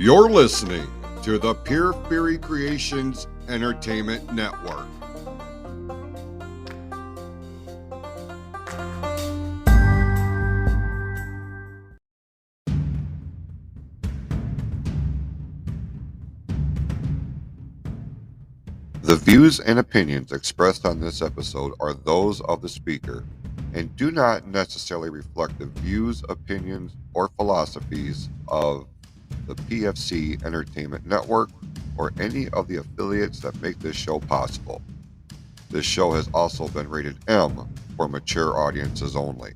You're listening to the Pure Fury Creations Entertainment Network. The views and opinions expressed on this episode are those of the speaker and do not necessarily reflect the views, opinions, or philosophies of the PFC Entertainment Network or any of the affiliates that make this show possible. This show has also been rated M for mature audiences only.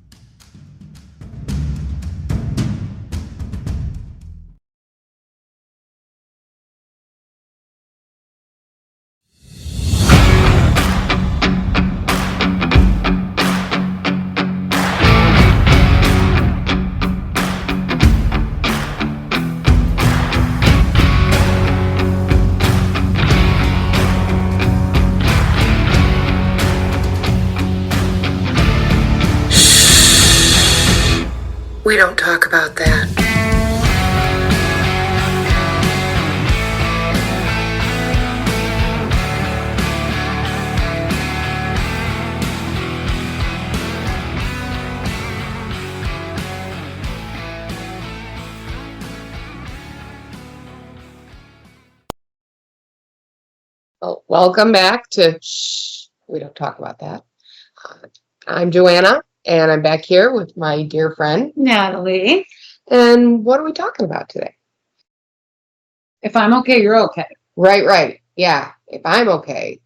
We don't talk about that. Well, welcome back to Shh, We Don't Talk About That. I'm Joanna, and I'm back here with my dear friend, Natalie. and what are we talking about today? If I'm okay, you're okay. Right. Yeah, if I'm okay,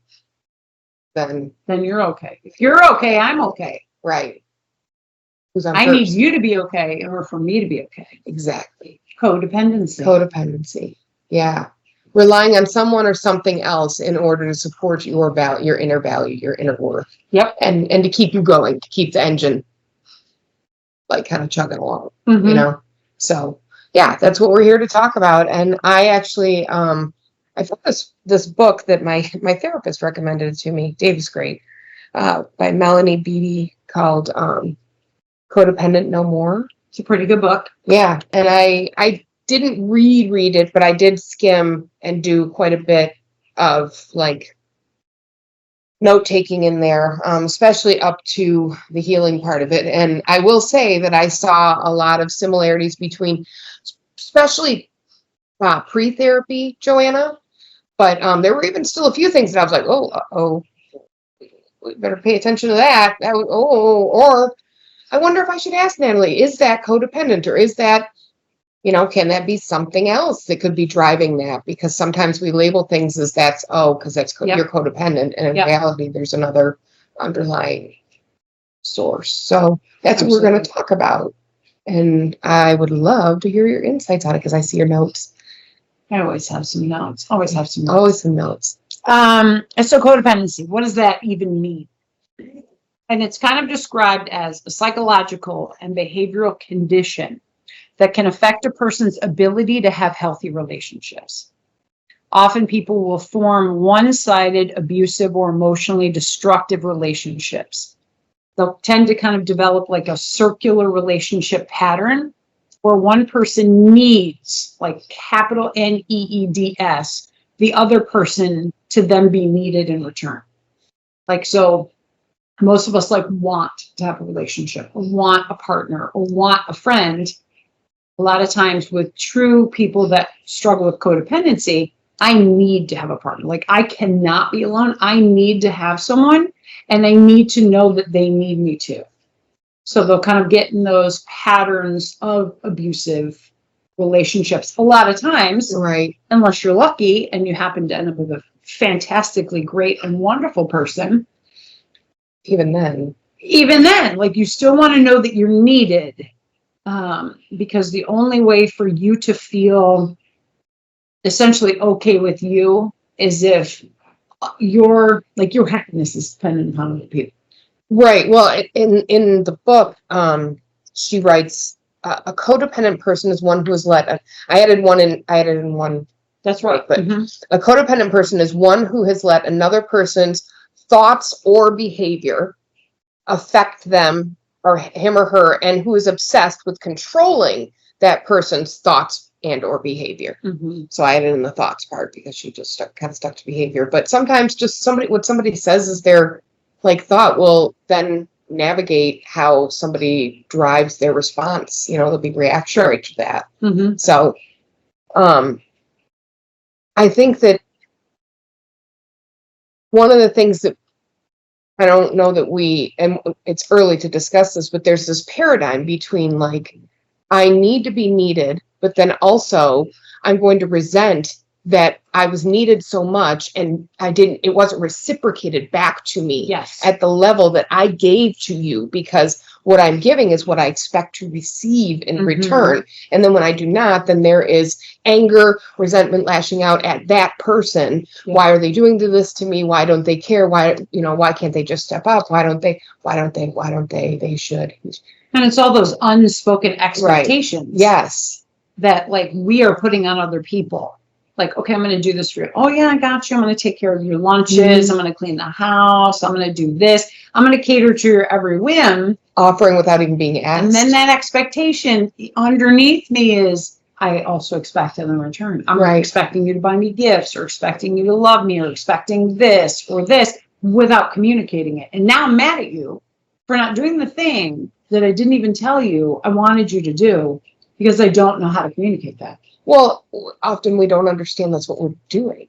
then Then you're okay. If you're okay, I'm okay. right. Who's on I first? need you to be okay in order for me to be okay. Exactly. Codependency. Codependency. Yeah. Relying on someone or something else in order to support your inner value, your inner worth. Yep. And to keep you going, to keep the engine like kind of chugging along, Mhm. you know? So yeah, that's what we're here to talk about. And I actually, I found this book that my therapist recommended to me. Dave's great, by Melanie Beattie, called Codependent No More. It's a pretty good book. Yeah. And I didn't read it, but I did skim and do quite a bit of like note taking in there, especially up to the healing part of it. And I will say that I saw a lot of similarities between, especially pre-therapy, Joanna, but there were even still a few things that I was like, oh, we better pay attention to that. Or I wonder if I should ask Natalie, is that codependent, or is that, can that be something else that could be driving that? Because sometimes we label things as because Yep. you're codependent, and in Yep. reality, there's another underlying source. So that's what we're going to talk about. And I would love to hear your insights on it, because I see your notes. I always have some notes. Always some notes. And so codependency, what does that even mean? And it's kind of described as a psychological and behavioral condition that can affect a person's ability to have healthy relationships. Often people will form one-sided, abusive, or emotionally destructive relationships. They'll tend to kind of develop like a circular relationship pattern where one person needs, like capital NEEDS, the other person to then be needed in return. Like, so most of us like want to have a relationship, or want a partner, or want a friend. A lot of times with true people that struggle with codependency, I need to have a partner. Like, I cannot be alone. I need to have someone, and I need to know that they need me too. So they'll kind of get in those patterns of abusive relationships a lot of times, Right. unless you're lucky and you happen to end up with a fantastically great and wonderful person. Even then, Like, you still want to know that you're needed. Because the only way for you to feel essentially okay with you is if your happiness is dependent upon other people. right. Well, in the book, she writes, a codependent person is one who has let. I added in one. That's right. But a codependent person is one who has let another person's thoughts or behavior affect them, or him or her, and who is obsessed with controlling that person's thoughts and or behavior. Mm-hmm. So I added in the thoughts part because she just kind of stuck to behavior. But sometimes just what somebody says is their like thought will then navigate how somebody drives their response. You know, they'll be reactionary to that. Mm-hmm. So I think that one of the things that I don't know that and it's early to discuss this, but there's this paradigm between like, I need to be needed, but then also I'm going to resent that I was needed so much and it wasn't reciprocated back to me Yes. at the level that I gave to you, because what I'm giving is what I expect to receive in return. And then when I do not, then there is anger, resentment, lashing out at that person. Yeah. Why are they doing this to me? Why don't they care? Why can't they just step up? Why don't they? They should. And it's all those unspoken expectations. Right. Yes. That like we are putting on other people. Like, okay, I'm going to do this for you. Oh yeah, I got you. I'm going to take care of your lunches. I'm going to clean the house. I'm going to do this. I'm going to cater to your every whim. Offering without even being asked. And then that expectation underneath me is, I also expect it in return. I'm expecting you to buy me gifts, or expecting you to love me, or expecting this or this without communicating it. And now I'm mad at you for not doing the thing that I didn't even tell you I wanted you to do, because I don't know how to communicate that. Well, often we don't understand that's what we're doing.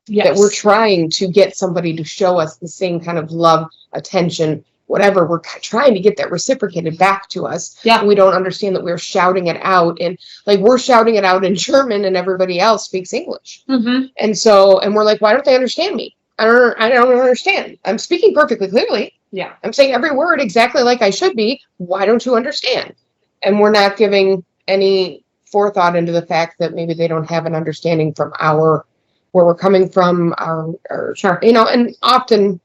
Yes. That we're trying to get somebody to show us the same kind of love, attention, whatever. We're trying to get that reciprocated back to us. Yeah. We don't understand that we're shouting it out, and like we're shouting it out in German and everybody else speaks English. Mm-hmm. And we're like, why don't they understand me? I don't understand. I'm speaking perfectly clearly. Yeah. I'm saying every word exactly like I should be. Why don't you understand? And we're not giving any forethought into the fact that maybe they don't have an understanding from where we're coming from, Sure. And often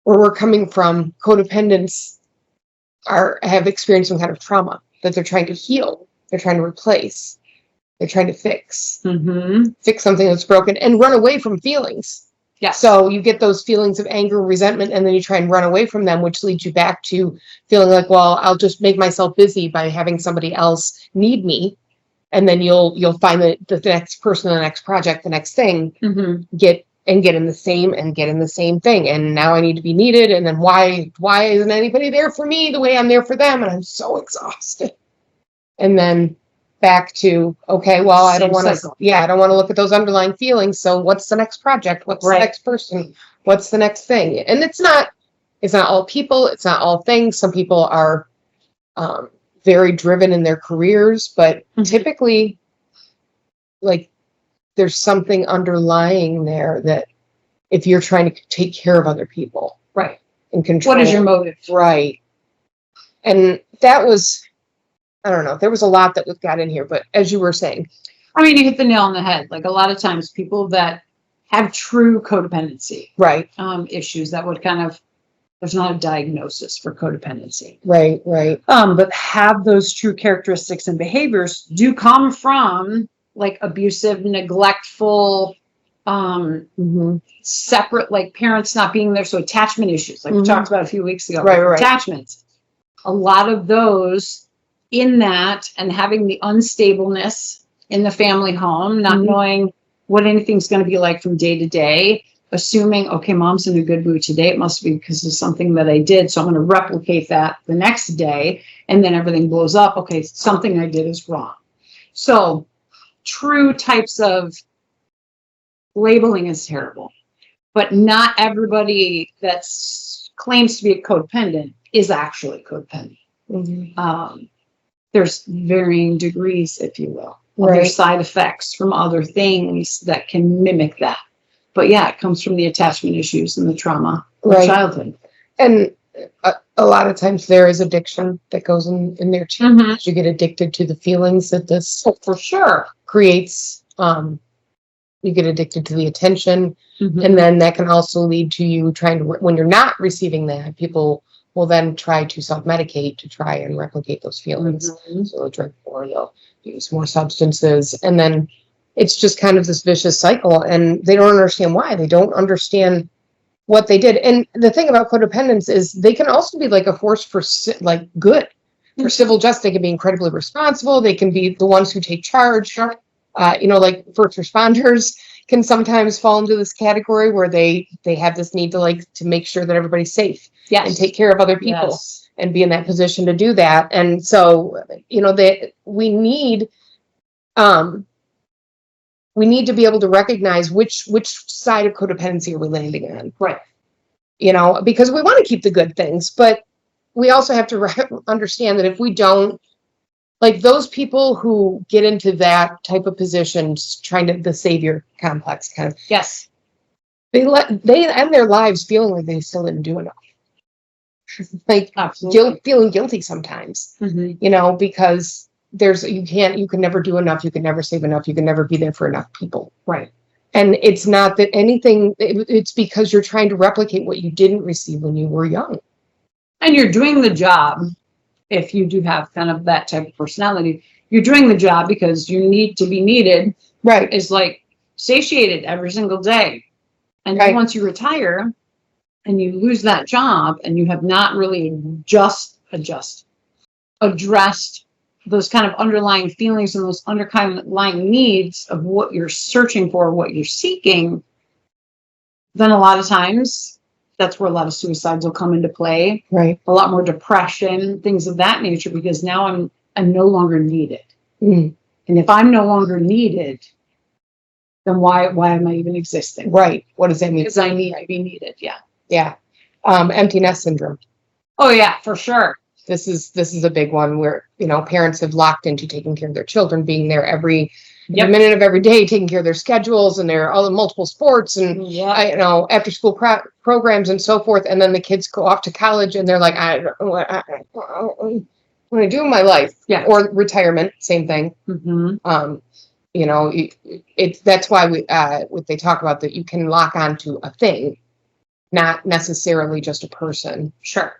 where we're coming from, codependents have experienced some kind of trauma that they're trying to heal, they're trying to replace, they're trying to fix something that's broken and run away from feelings. Yes. So you get those feelings of anger, resentment, and then you try and run away from them, which leads you back to feeling like, well, I'll just make myself busy by having somebody else need me. And then you'll find that the next person, the next project, the next thing get in the same thing. And now I need to be needed. And then why isn't anybody there for me the way I'm there for them? And I'm so exhausted. And then back to, okay, well, I don't want to look at those underlying feelings. So what's the next project? What's the next person? What's the next thing? And it's not all people. It's not all things. Some people are very driven in their careers, but typically, like, there's something underlying there that if you're trying to take care of other people. Right. And control. What is your motive? Right. And that was, I don't know, there was a lot that got in here, but as you were saying. I mean, you hit the nail on the head. Like a lot of times people that have true codependency issues that would there's not a diagnosis for codependency. Right. But have those true characteristics and behaviors do come from like abusive, neglectful, separate, like parents not being there. So attachment issues, like we talked about a few weeks ago. Right. Attachments. A lot of those in that, and having the unstableness in the family home, not knowing what anything's going to be like from day to day, assuming, okay, mom's in a good mood today. It must be because of something that I did. So I'm going to replicate that the next day. And then everything blows up. Okay, something I did is wrong. So true types of labeling is terrible. But not everybody that claims to be a codependent is actually codependent. There's varying degrees, if you will. There's side effects from other things that can mimic that. But yeah, it comes from the attachment issues and the trauma of childhood. And a lot of times there is addiction that goes in there too. You get addicted to the feelings that this for sure creates. You get addicted to the attention. And then that can also lead to you trying to, when you're not receiving that, people will then try to self-medicate to try and replicate those feelings. So they'll drink more, they'll use more substances. And then it's just kind of this vicious cycle, and they don't understand why. They don't understand what they did. And the thing about codependence is they can also be like a force for like good. For civil justice, they can be incredibly responsible. They can be the ones who take charge. Like first responders can sometimes fall into this category where they have this need to make sure that everybody's safe and take care of other people and be in that position to do that. And so, we need to be able to recognize which side of codependency are we landing on. Right. Because we want to keep the good things, but we also have to understand that if we don't, like those people who get into that type of position, trying to the savior complex kind of, yes, they end their lives feeling like they still didn't do enough. Like feeling guilty sometimes, because you can never do enough, you can never save enough, you can never be there for enough people. Right. And it's not that anything, it's because you're trying to replicate what you didn't receive when you were young. And you're doing the job. If you do have kind of that type of personality, you're doing the job because you need to be needed. Right. Is like satiated every single day. And then once you retire and you lose that job and you have not really addressed those kind of underlying feelings and those underlying needs of what you're searching for, what you're seeking, then a lot of times that's where a lot of suicides will come into play. Right. A lot more depression, things of that nature, because now I'm no longer needed. And if I'm no longer needed, then why am I even existing? Right. What does that mean? Because I need to be needed. Yeah. Yeah. Empty nest syndrome. Oh yeah, for sure. This is a big one where, parents have locked into taking care of their children, being there every minute of every day, taking care of their schedules and their all the multiple sports and after school programs and so forth. And then the kids go off to college and they're like, I don't know what I want to do in my life. Yeah. Or retirement, same thing. That's why what they talk about, that you can lock onto a thing, not necessarily just a person. Sure.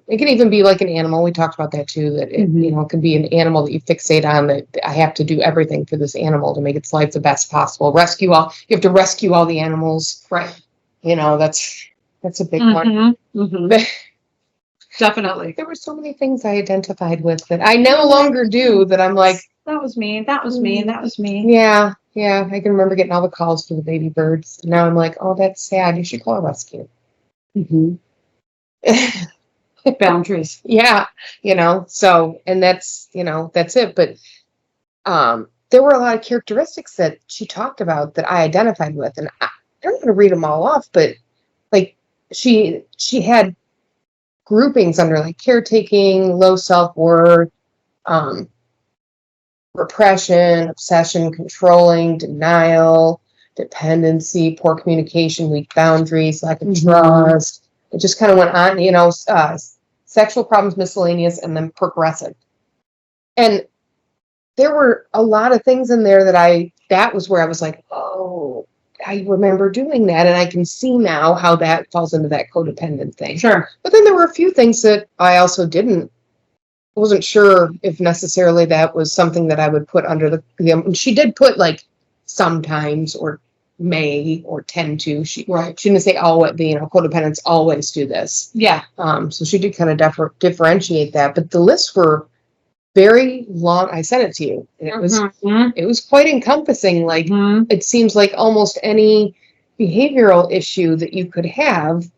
It can even be like an animal. We talked about that too, that it can be an animal that you fixate on, that I have to do everything for this animal to make its life the best possible. You have to rescue all the animals. Right. That's a big one. Definitely. There were so many things I identified with that I no longer do, that I'm like, that was me, that was me, that was me. Yeah. I can remember getting all the calls for the baby birds. And now I'm like, oh, that's sad. You should call a rescue. Boundaries. Yeah. So, and that's it. But there were a lot of characteristics that she talked about that I identified with. And I'm not going to read them all off, but like she had groupings under like caretaking, low self-worth, repression, obsession, controlling, denial, dependency, poor communication, weak boundaries, lack of trust. It just kind of went on, sexual problems, miscellaneous, and then progressive. And there were a lot of things in there that was where I was like, oh, I remember doing that. And I can see now how that falls into that codependent thing. Sure. But then there were a few things that I also wasn't sure if necessarily that was something that I would put under she did put like sometimes or may or tend to. She didn't say codependents always do this. Yeah. So she did kind of differentiate that, but the lists were very long. I sent it to you, and it was quite encompassing. Like it seems like almost any behavioral issue that you could have,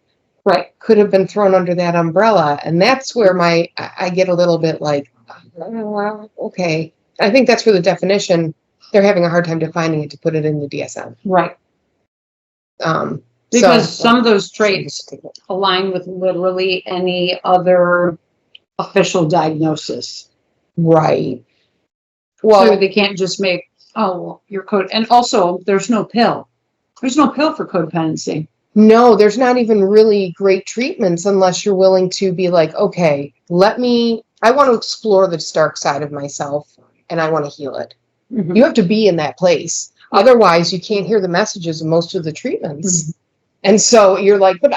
could have been thrown under that umbrella. And that's where I get a little bit like, oh, well, okay. I think that's where the definition, they're having a hard time defining it to put it in the DSM. Right. Because some of those traits align with literally any other official diagnosis. Right. Well, so they can't just make, your code. And also, there's no pill. There's no pill for codependency. No, there's not even really great treatments unless you're willing to be like, okay, I want to explore the dark side of myself and I want to heal it. You have to be in that place. Otherwise, you can't hear the messages of most of the treatments. And so you're like, but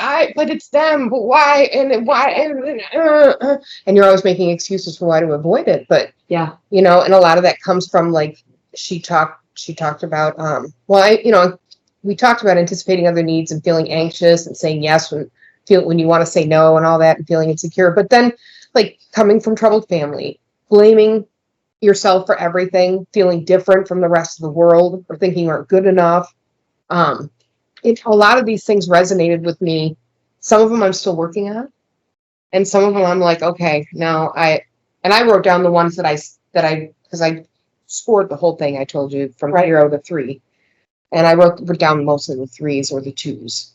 it's them, but why? And why? And you're always making excuses for why to avoid it. But, and a lot of that comes from like, she talked about, we talked about anticipating other needs and feeling anxious and saying yes when you want to say no and all that and feeling insecure. But then like coming from troubled family, blaming yourself for everything, feeling different from the rest of the world, or thinking you aren't good enough. A lot of these things resonated with me. Some of them I'm still working on, and some of them I'm like, okay, now I wrote down the ones because I scored the whole thing. I told you from 0 to 3, and I wrote down most of the 3s or the 2s.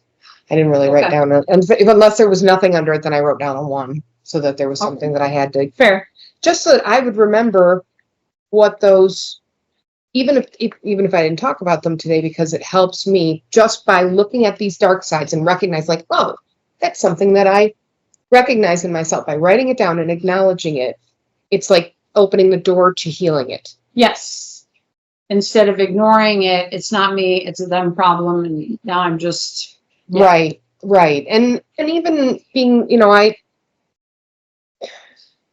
I didn't really write down unless there was nothing under it, then I wrote down a 1 so that there was something that I had to just so that I would remember what those, even if I didn't talk about them today, because it helps me just by looking at these dark sides and recognize, like, oh, that's something that I recognize in myself. By writing it down and acknowledging it, it's like opening the door to healing it. Yes. Instead of ignoring it, it's not me, it's a them problem, and now I'm just right. And even being,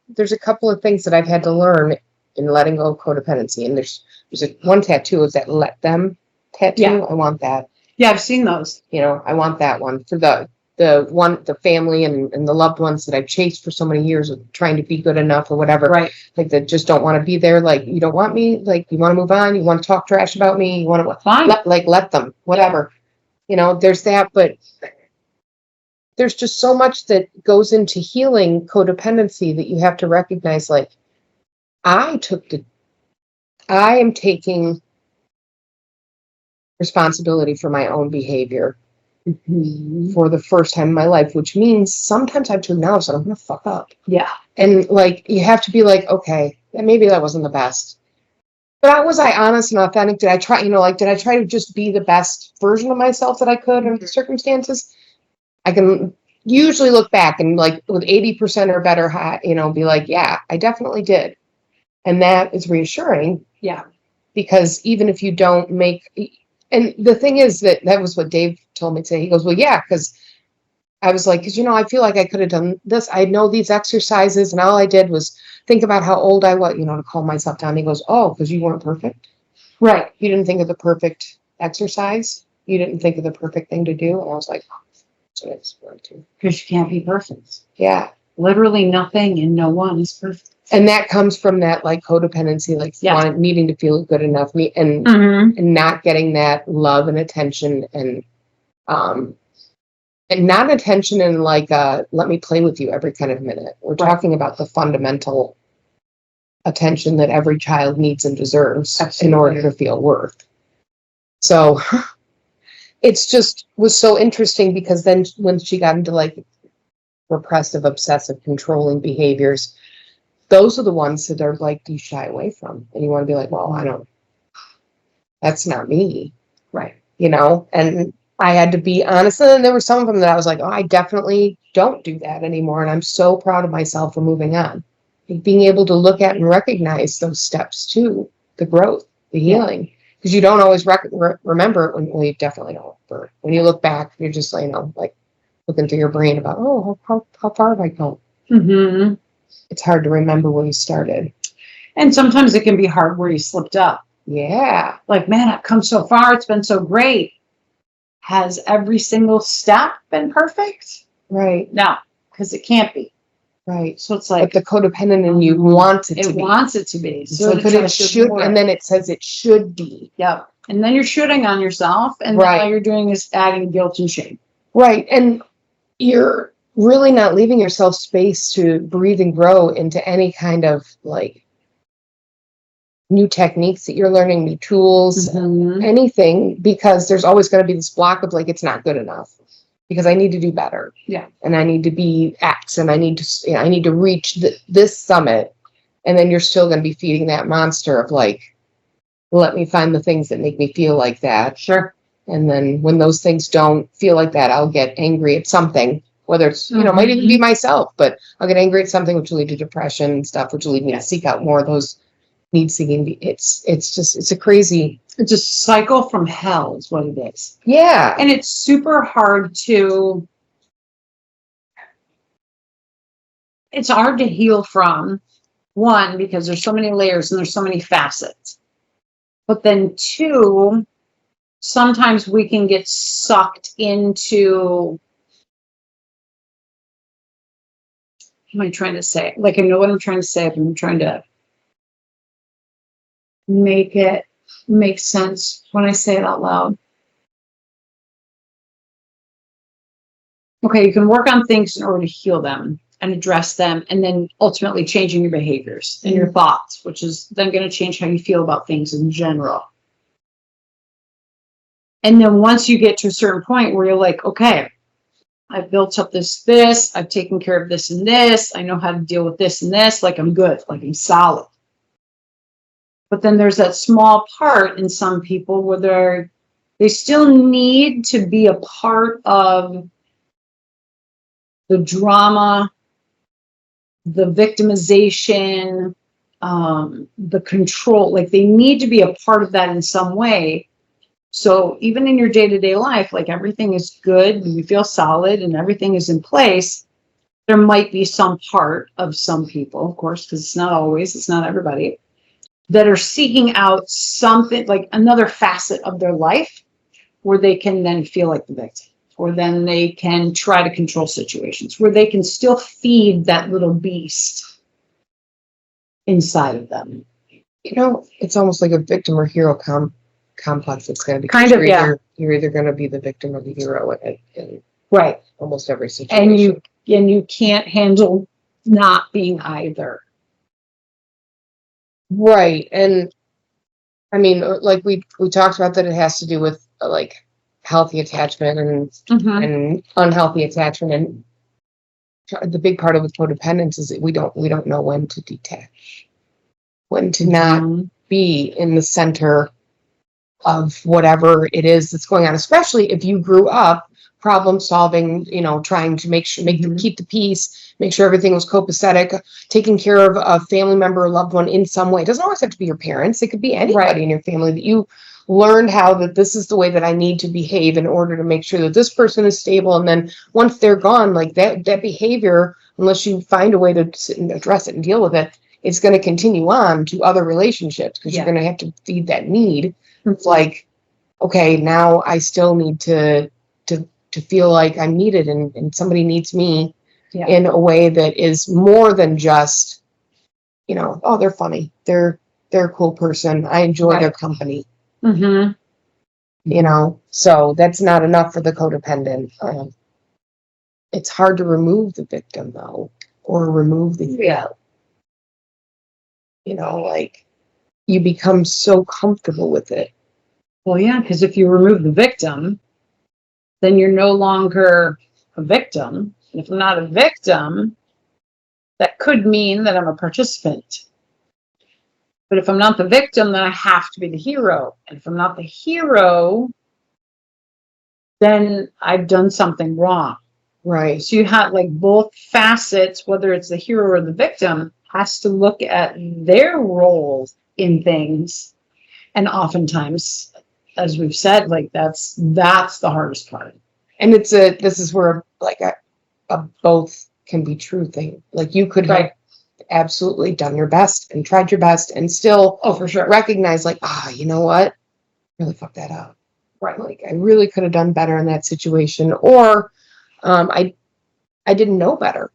there's a couple of things that I've had to learn in letting go of codependency, and there's one tattoo is that let them tattoo. Yeah. I want that. Yeah, I've seen those. I want that one for the family and the loved ones that I've chased for so many years of trying to be good enough or whatever. Right. Like, that just don't want to be there. Like, you don't want me. Like, you want to move on. You want to talk trash about me. You want to Fine. let them, whatever. There's that, but there's just so much that goes into healing codependency that you have to recognize, like, I am taking responsibility for my own behavior for the first time in my life, which means sometimes I have to acknowledge that I'm going to fuck up. Yeah. And, like, you have to be like, okay, maybe that wasn't the best. But was I honest and authentic? Did I try, did I try to just be the best version of myself that I could under the circumstances? I can usually look back and, like, with 80% or better, be like, yeah, I definitely did. And that is reassuring. Yeah. Because even if you don't and the thing is that was what Dave told me today. He goes, well, yeah, because I was like, because, I feel like I could have done this. I know these exercises, and all I did was think about how old I was, to calm myself down. He goes, oh, because you weren't perfect. Right. You didn't think of the perfect exercise. You didn't think of the perfect thing to do. And I was like, oh, that's what I was going to. Because you can't be perfect. Yeah. Literally nothing and no one is perfect. And that comes from that, like, codependency, like, needing to feel good enough, and not getting that love and attention, and not attention in, like, let me play with you every kind of minute. We're talking about the fundamental attention that every child needs and deserves. Absolutely. In order to feel worth. So it's just was so interesting, because then when she got into, like, repressive, obsessive, controlling behaviors, those are the ones that are, like, you shy away from, and you want to be like, well, that's not me. Right. And I had to be honest. And there were some of them that I was like, oh, I definitely don't do that anymore. And I'm so proud of myself for moving on. Like, being able to look at and recognize those steps too, the growth, the healing, because you don't always remember it well, you definitely don't remember it. When you look back, you're just, like looking through your brain about, oh, how far have I gone? Mm-hmm. It's hard to remember where you started. And sometimes it can be hard where you slipped up. Yeah. Like, man, I've come so far. It's been so great. Has every single step been perfect? Right. No, because it can't be. Right. So it's like, but the codependent in you wants it to be. It wants it to be. So but it should, and then it says it should be. Yep. And then you're shooting on yourself, and then all you're doing is adding guilt and shame. Right. And you're really not leaving yourself space to breathe and grow into any kind of, like, new techniques that you're learning, new tools, anything, because there's always going to be this block of, like, it's not good enough because I need to do better. Yeah. And I need to be X, and I need to reach this summit. And then you're still going to be feeding that monster of, like, let me find the things that make me feel like that. Sure. And then when those things don't feel like that, I'll get angry at something. Whether it's, might even be myself, but I'll get angry at something, which will lead to depression and stuff, which will lead me to seek out more of those need seeking. It's a crazy. It's a cycle from hell is what it is. Yeah. And it's super hard to, it's hard to heal from, one, because there's so many layers and there's so many facets. But then two, sometimes we can get sucked into am I trying to say? Like, I know what I'm trying to say, but I'm trying to make it make sense when I say it out loud. Okay, you can work on things in order to heal them and address them, and then ultimately changing your behaviors and your thoughts, which is then going to change how you feel about things in general. And then once you get to a certain point where you're like, okay, I've built up this, I've taken care of this and this, I know how to deal with this and this, like I'm good, like I'm solid. But then there's that small part in some people where they still need to be a part of the drama, the victimization, the control. Like they need to be a part of that in some way. So even in your day-to-day life, like everything is good, and you feel solid and everything is in place, there might be some part of some people, of course, because it's not always, it's not everybody, that are seeking out something, like another facet of their life where they can then feel like the victim, or then they can try to control situations, where they can still feed that little beast inside of them. You know, it's almost like a victim or hero complex. It's going to be Kind of, yeah. You're either going to be the victim or the hero in Right. almost every situation. And you can't handle not being either. Right. And I mean, like we talked about that it has to do with like healthy attachment and unhealthy attachment. And the big part of with codependence is that we don't know when to detach, when to not be in the center of whatever it is that's going on, especially if you grew up problem solving, you know, trying to keep the peace, make sure everything was copacetic, taking care of a family member or loved one in some way. It doesn't always have to be your parents. It could be anybody in your family that you learned how that this is the way that I need to behave in order to make sure that this person is stable. And then once they're gone, like that behavior, unless you find a way to sit and address it and deal with it, it's going to continue on to other relationships because you're going to have to feed that need. It's like, okay, now I still need to feel like I'm needed and somebody needs me in a way that is more than just, you know, oh, they're funny. They're a cool person. I enjoy their company. You know, so that's not enough for the codependent. It's hard to remove the victim though, or remove the hero. You know, like you become so comfortable with it. Well, yeah, because if you remove the victim, then you're no longer a victim. And if I'm not a victim, that could mean that I'm a participant. But if I'm not the victim, then I have to be the hero. And if I'm not the hero, then I've done something wrong. Right. So you have like both facets, whether it's the hero or the victim, has to look at their roles in things. And oftentimes, as we've said, like that's the hardest part. And this is where like a both can be true thing. Like you could have absolutely done your best and tried your best and still for sure recognize like, you know what? Really fucked that up. Right. Like I really could have done better in that situation. Or I didn't know better.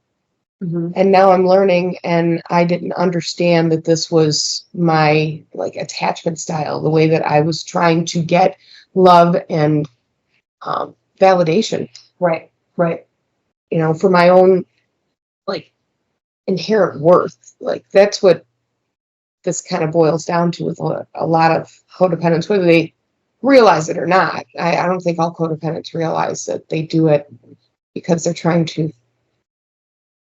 And now I'm learning and I didn't understand that this was my like attachment style, the way that I was trying to get love and validation. Right. You know, for my own like inherent worth. Like that's what this kind of boils down to with a lot of codependents, whether they realize it or not. I don't think all codependents realize that they do it because they're trying to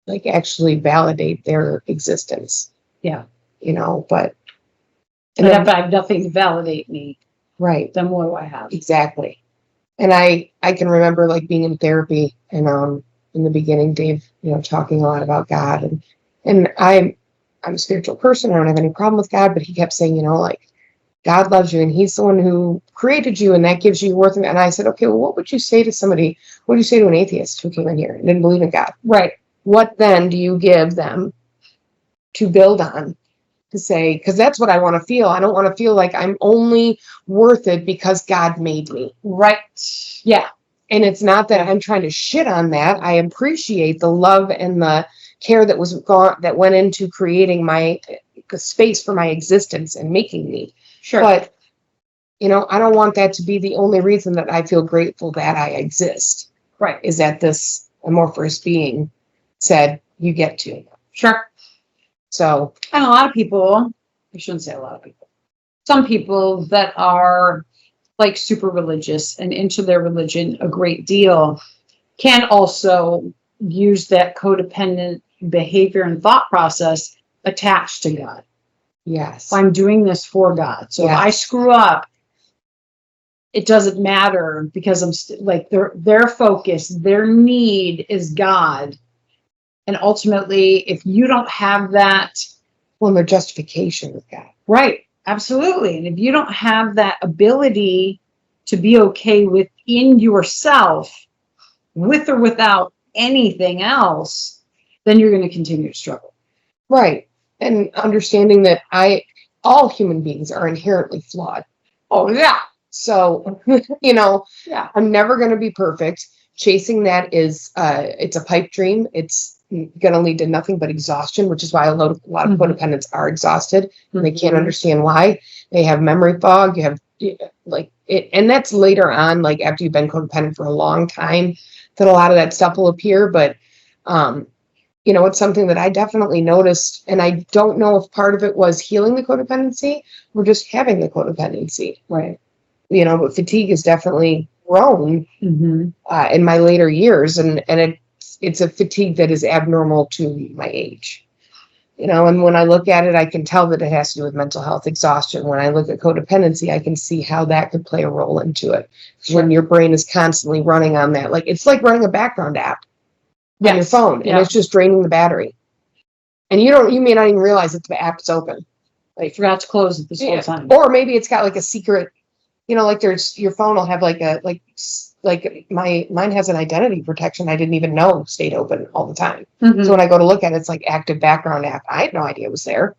like actually validate their existence. Yeah. You know, but if I have nothing to validate me, right, then what do I have? Exactly. And I can remember like being in therapy and in the beginning, Dave, you know, talking a lot about God and I'm a spiritual person. I don't have any problem with God, but he kept saying, you know, like God loves you and he's the one who created you and that gives you worth. And I said, okay, well, what would you say to somebody? What would you say to an atheist who came in here and didn't believe in God? Right. What then do you give them to build on to say, because that's what I want to feel. I don't want to feel like I'm only worth it because God made me. Right. Yeah. And it's not that I'm trying to shit on that. I appreciate the love and the care that was gone, that went into creating my space for my existence and making me. Sure. But, I don't want that to be the only reason that I feel grateful that I exist, Right. is that this amorphous being said, you get to. Sure. So, And a lot of people, I shouldn't say a lot of people, some people that are like super religious and into their religion a great deal can also use that codependent behavior and thought process attached to God. yes. I'm doing this for God. So if I Yes. screw up, it doesn't matter because I'm like their focus, their need is God. And ultimately, if you don't have that, Well, their justification with God. right, absolutely. And if you don't have that ability to be okay within yourself, with or without anything else, then you're going to continue to struggle. Right. And understanding that all human beings are inherently flawed. Oh, yeah. So, Yeah. I'm never going to be perfect. Chasing that is, it's a pipe dream. It's going to lead to nothing but exhaustion, which is why a lot of codependents are exhausted and they can't understand why. They have memory fog. You have like it, and that's later on, like after you've been codependent for a long time, that a lot of that stuff will appear. But, it's something that I definitely noticed. And I don't know if part of it was healing the codependency or just having the codependency. Right. But fatigue has definitely grown Mm-hmm. in my later years, and it's a fatigue that is abnormal to my age. And when I look at it, I can tell that it has to do with mental health exhaustion. When I look at codependency, I can see how that could play a role into it. Sure. When your brain is constantly running on that, like it's like running a background app on your phone, and it's just draining the battery. And you may not even realize that the app is open. Like, forgot to close it this whole time. Or maybe it's got like a secret, like there's your phone will have like mine has an identity protection I didn't even know stayed open all the time. Mhm. So when I go to look at it, it's like active background app. I had no idea it was there.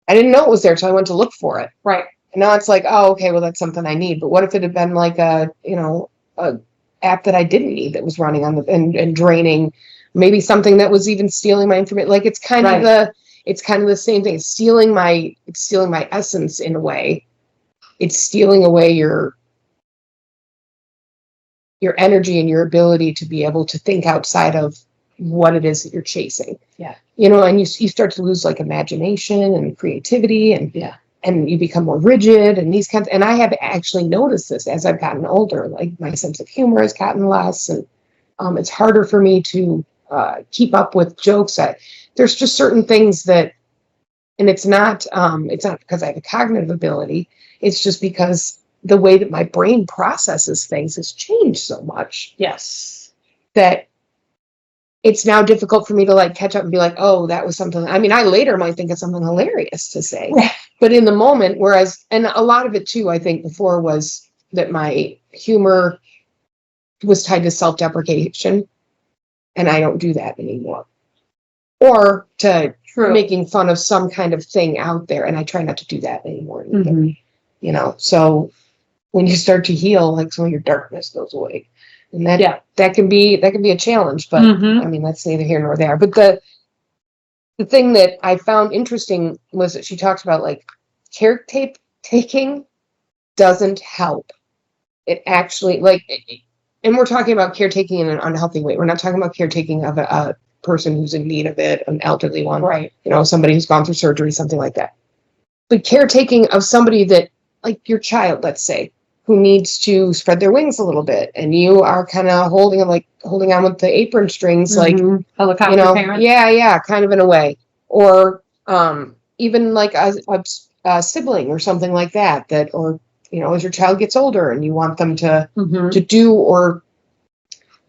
I didn't know it was there, so I went to look for it. Right. And now it's like, oh, okay, well that's something I need. But what if it had been like a app that I didn't need that was running on and draining, maybe something that was even stealing my information. Like it's kind of the same thing. It's stealing my essence in a way. It's stealing away your energy and your ability to be able to think outside of what it is that you're chasing. Yeah. And you start to lose like imagination and creativity and you become more rigid and these kinds. And I have actually noticed this as I've gotten older, like my sense of humor has gotten less and it's harder for me to keep up with jokes. There's just certain things that, and it's not because I have a cognitive ability. It's just because the way that my brain processes things has changed so much. Yes. That it's now difficult for me to like catch up and be like, oh, that was something. I mean, I later might think of something hilarious to say, but in the moment, and a lot of it too, I think before was that my humor was tied to self-deprecation, and I don't do that anymore. Or to making fun of some kind of thing out there, and I try not to do that anymore either. Mm-hmm. So when you start to heal, like some of your darkness goes away. And that can be a challenge, but I mean, that's neither here nor there. But the thing that I found interesting was that she talks about like caretaking doesn't help. It actually and we're talking about caretaking in an unhealthy way. We're not talking about caretaking of a person who's in need of it, an elderly one, right? Somebody who's gone through surgery, something like that. But caretaking of somebody that, like your child, let's say, who needs to spread their wings a little bit, and you are kind of holding on with the apron strings, like helicopter parent. Yeah, kind of in a way, or even like a sibling or something like that. Or as your child gets older and you want them to do, or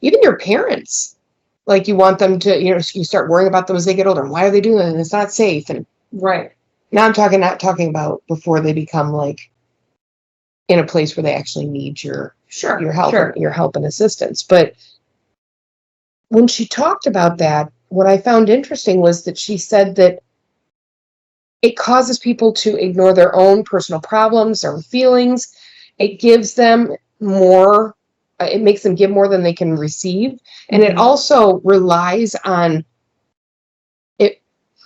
even your parents, like you want them to, you start worrying about them as they get older. And why are they doing it? And it's not safe. And right now I'm not talking about before they become like in a place where they actually need your help and assistance. But when she talked about that, what I found interesting was that she said that it causes people to ignore their own personal problems or feelings. It gives them more, it makes them give more than they can receive. And it also relies on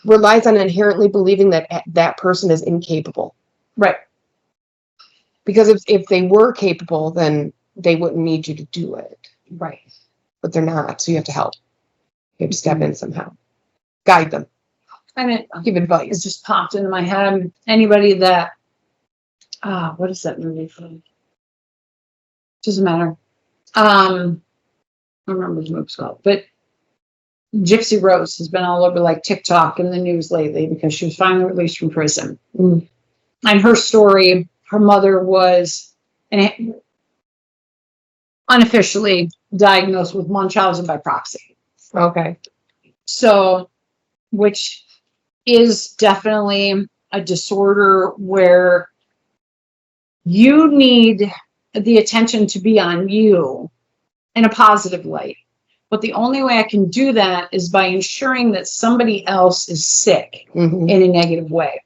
relies on inherently believing that that person is incapable. Right. Because if they were capable, then they wouldn't need you to do it. Right. But they're not, so you have to help. You have to step in somehow. Guide them. I mean, Give it advice. just popped into my head. Anybody that, what is that movie from? Doesn't matter. I don't remember what the movie's called, but Gypsy Rose has been all over like TikTok in the news lately because she was finally released from prison. Mm. And her story, her mother was unofficially diagnosed with Munchausen by proxy. Okay. So, which is definitely a disorder where you need the attention to be on you in a positive light. But the only way I can do that is by ensuring that somebody else is sick Mm-hmm. in a negative way.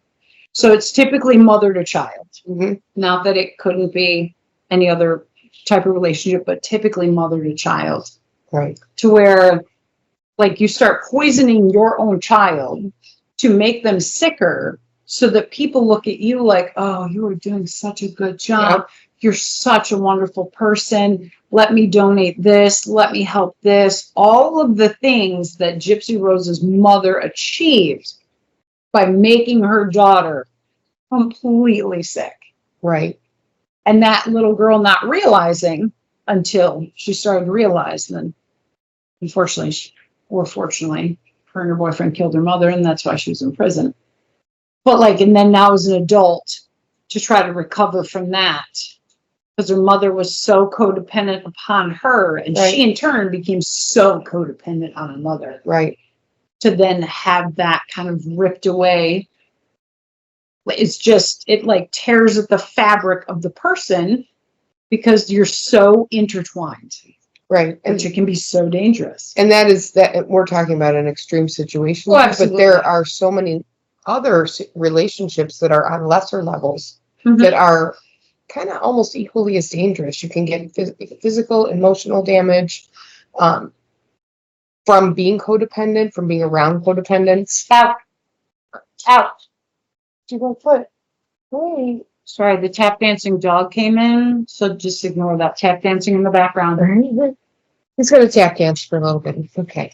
So it's typically mother to child. Mm-hmm. Not that it couldn't be any other type of relationship, but typically mother to child. Right. To where, like, you start poisoning your own child to make them sicker so that people look at you like, oh, you are doing such a good job. Yep. You're such a wonderful person. Let me donate this. Let me help this. All of the things that Gypsy Rose's mother achieved by making her daughter completely sick. Right. And that little girl not realizing until she started to realize. And then, unfortunately, or fortunately, her and her boyfriend killed her mother, and that's why she was in prison. But like, and then now as an adult, to try to recover from that, because her mother was so codependent upon her, and Right. she in turn became so codependent on her mother. Right. To then have that kind of ripped away, it's just, it like tears at the fabric of the person because you're so intertwined, Right. which it can be so dangerous. And that is that we're talking about an extreme situation, Oh, but absolutely. there are so many other relationships that are on lesser levels Mhm. that are kind of almost equally as dangerous. You can get physical, emotional damage from being codependent, from being around codependents. Out. Out. You go foot. Hey. Sorry, the tap dancing dog came in, so just ignore that tap dancing in the background. He's gonna tap dance for a little bit. It's okay.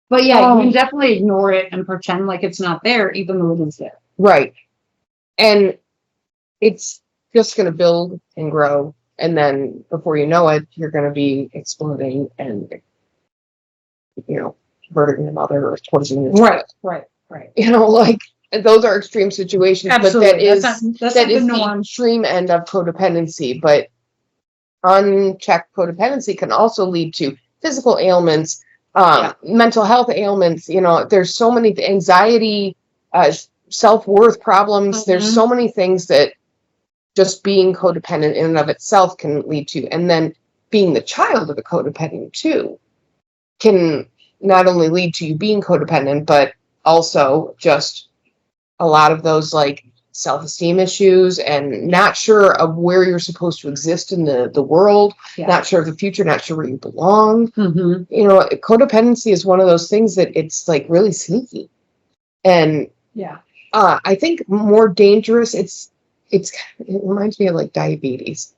But yeah, Oh. you can definitely ignore it and pretend like it's not there, even though it is there. Right. And it's just gonna build and grow. And then before you know it, you're gonna be exploding and, murdering your mother or poisoning your child. Right. Like those are extreme situations, Absolutely. but that is that's not that the is the norm. extreme end of codependency. But unchecked codependency can also lead to physical ailments, mental health ailments. There's so many anxiety, self-worth problems. Mm-hmm. There's so many things that just being codependent in and of itself can lead to. And then being the child of a codependent too can not only lead to you being codependent, but also just a lot of those like self-esteem issues and not sure of where you're supposed to exist in the world, not sure of the future, not sure where you belong. Mm-hmm. Codependency is one of those things that it's like really sneaky. And I think more dangerous, it reminds me of like diabetes.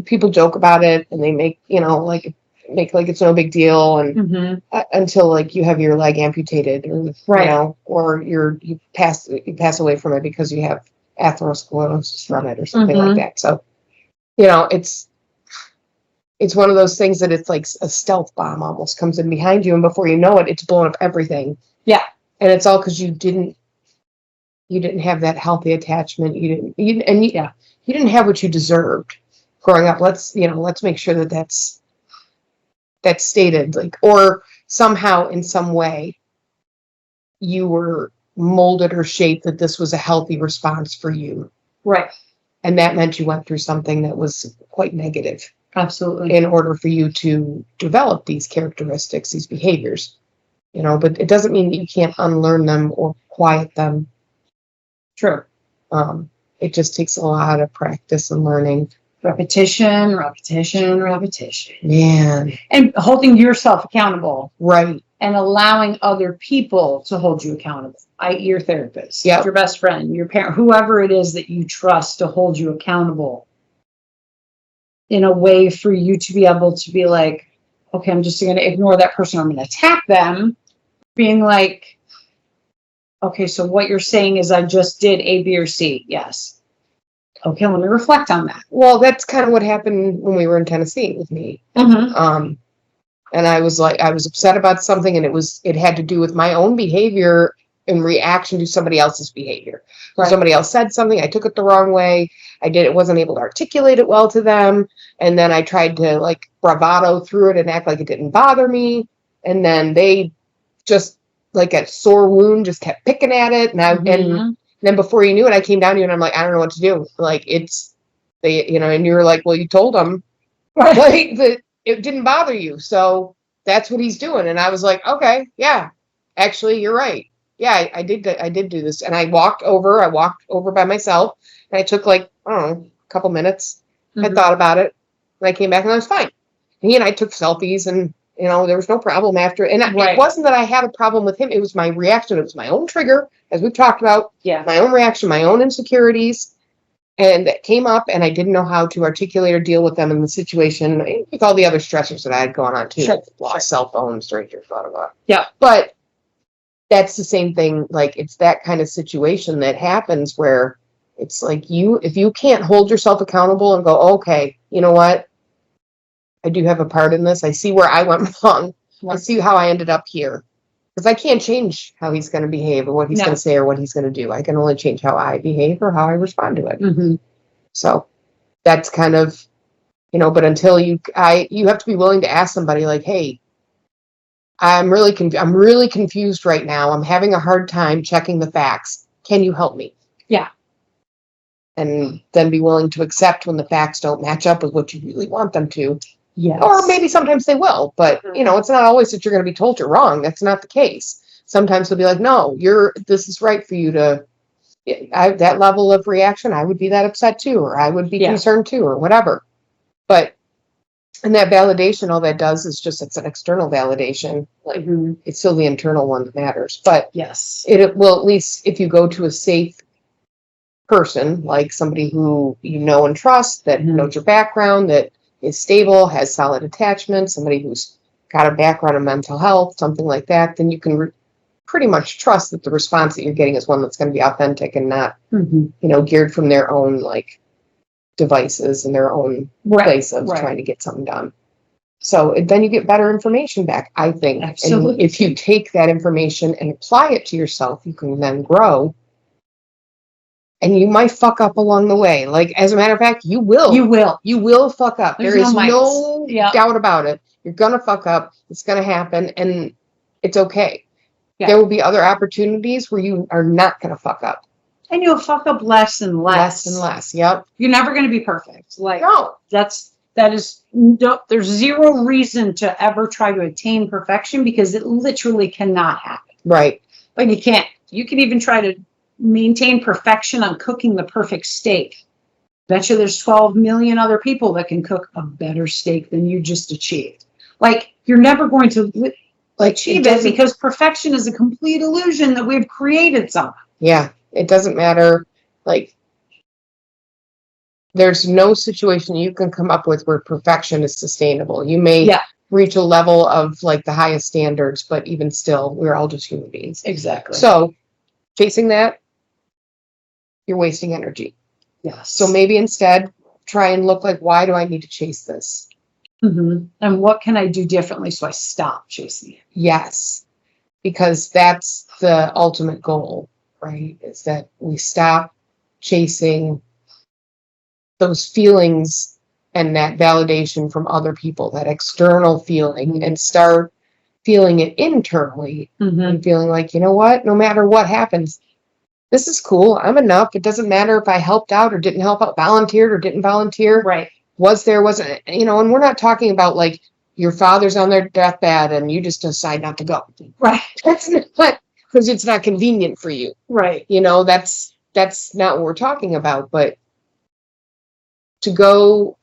People joke about it and they make like it's no big deal, and until like you have your leg amputated, or or you pass away from it because you have atherosclerosis from it or something like that. So it's one of those things that it's like a stealth bomb almost comes in behind you, and before you know it, it's blown up everything. And it's all because you didn't have that healthy attachment. You didn't have what you deserved growing up. Let's make sure that's stated, like, or somehow in some way you were molded or shaped that this was a healthy response for you. Right. And that meant you went through something that was quite negative. Absolutely. In order for you to develop these characteristics, these behaviors, but it doesn't mean that you can't unlearn them or quiet them. True. It just takes a lot of practice and learning. Repetition. Man. And holding yourself accountable. Right. and allowing other people to hold you accountable, i.e. your therapist, Yep. your best friend, your parent, whoever it is that you trust to hold you accountable in a way for you to be able to be like, okay, I'm just going to ignore that person. I'm going to attack them. Being like, okay, so what you're saying is I just did A, B, or C. Yes. Okay, let me reflect on that. Well, that's kind of what happened when we were in Tennessee with me. Mm-hmm. And I was upset about something, and it had to do with my own behavior in reaction to somebody else's behavior. Right. Somebody else said something, I took it the wrong way. Wasn't able to articulate it well to them. And then I tried to like bravado through it and act like it didn't bother me. And then they just like a sore wound, just kept picking at it. And and then before you knew it, I came down to you and I'm like, I don't know what to do. Like and you were like, well, you told them Right. like that it didn't bother you. So that's what he's doing. And I was like, okay, yeah, actually, you're right. Yeah, I did do this. And I walked over by myself, and I took like, I don't know, a couple minutes. I thought about it, and I came back and I was fine. And he and I took selfies, and there was no problem after. And it wasn't that I had a problem with him. It was my reaction. It was my own trigger, as we've talked about. Yeah. My own reaction, my own insecurities. And that came up, and I didn't know how to articulate or deal with them in the situation with all the other stressors that I had going on too. Sure. Lost cell phone, strangers, blah, blah, blah. Yeah. But that's the same thing. Like, it's that kind of situation that happens where it's like if you can't hold yourself accountable and go, okay, you know what? I do have a part in this. I see where I went wrong. I see how I ended up here. Because I can't change how he's going to behave or what he's going to say or what he's going to do. I can only change how I behave or how I respond to it. Mm-hmm. So that's kind of, but until you have to be willing to ask somebody like, hey, I'm really confused right now. I'm having a hard time checking the facts. Can you help me? Yeah. And then be willing to accept when the facts don't match up with what you really want them to. Yes. Or maybe sometimes they will, but it's not always that you're going to be told you're wrong. That's not the case. Sometimes they'll be like, no, this is right for you to, that level of reaction, I would be that upset too, or I would be concerned too, or whatever. But, and that validation, all that does is just, it's an external validation. Like it's still the internal one that matters. But yes, it will, at least if you go to a safe person, like somebody who you know and trust, that knows your background, that is stable, has solid attachment, somebody who's got a background in mental health, something like that, then you can pretty much trust that the response that you're getting is one that's going to be authentic and not, geared from their own like devices and their own place of trying to get something done. So then you get better information back, I think. Absolutely. And if you take that information and apply it to yourself, you can then grow. And you might fuck up along the way. Like, as a matter of fact, you will. You will fuck up. There is no doubt about it. You're going to fuck up. It's going to happen. And it's okay. Yeah. There will be other opportunities where you are not going to fuck up. And you'll fuck up less and less. Less and less. Yep. You're never going to be perfect. Like, no. There's zero reason to ever try to attain perfection because it literally cannot happen. Right. Like, you can't. You can even try to maintain perfection on cooking the perfect steak. Bet you there's 12 million other people that can cook a better steak than you just achieved. Like, you're never going to achieve it because perfection is a complete illusion that we've created somehow. Yeah, it doesn't matter. Like, there's no situation you can come up with where perfection is sustainable. You may reach a level of like the highest standards, but even still, we're all just human beings. Exactly. So chasing that, you're wasting energy. Yes. So maybe instead try and look like, why do I need to chase this? And what can I do differently so I stop chasing it? Yes. Because that's the ultimate goal, right? Is that we stop chasing those feelings and that validation from other people, that external feeling, and start feeling it internally and feeling like, you know what, no matter what happens, this is cool. I'm enough. It doesn't matter if I helped out or didn't help out, volunteered or didn't volunteer. Right. Wasn't, and we're not talking about like your father's on their deathbed and you just decide not to go. Right. That's not, because it's not convenient for you. Right. That's not what we're talking about. But to go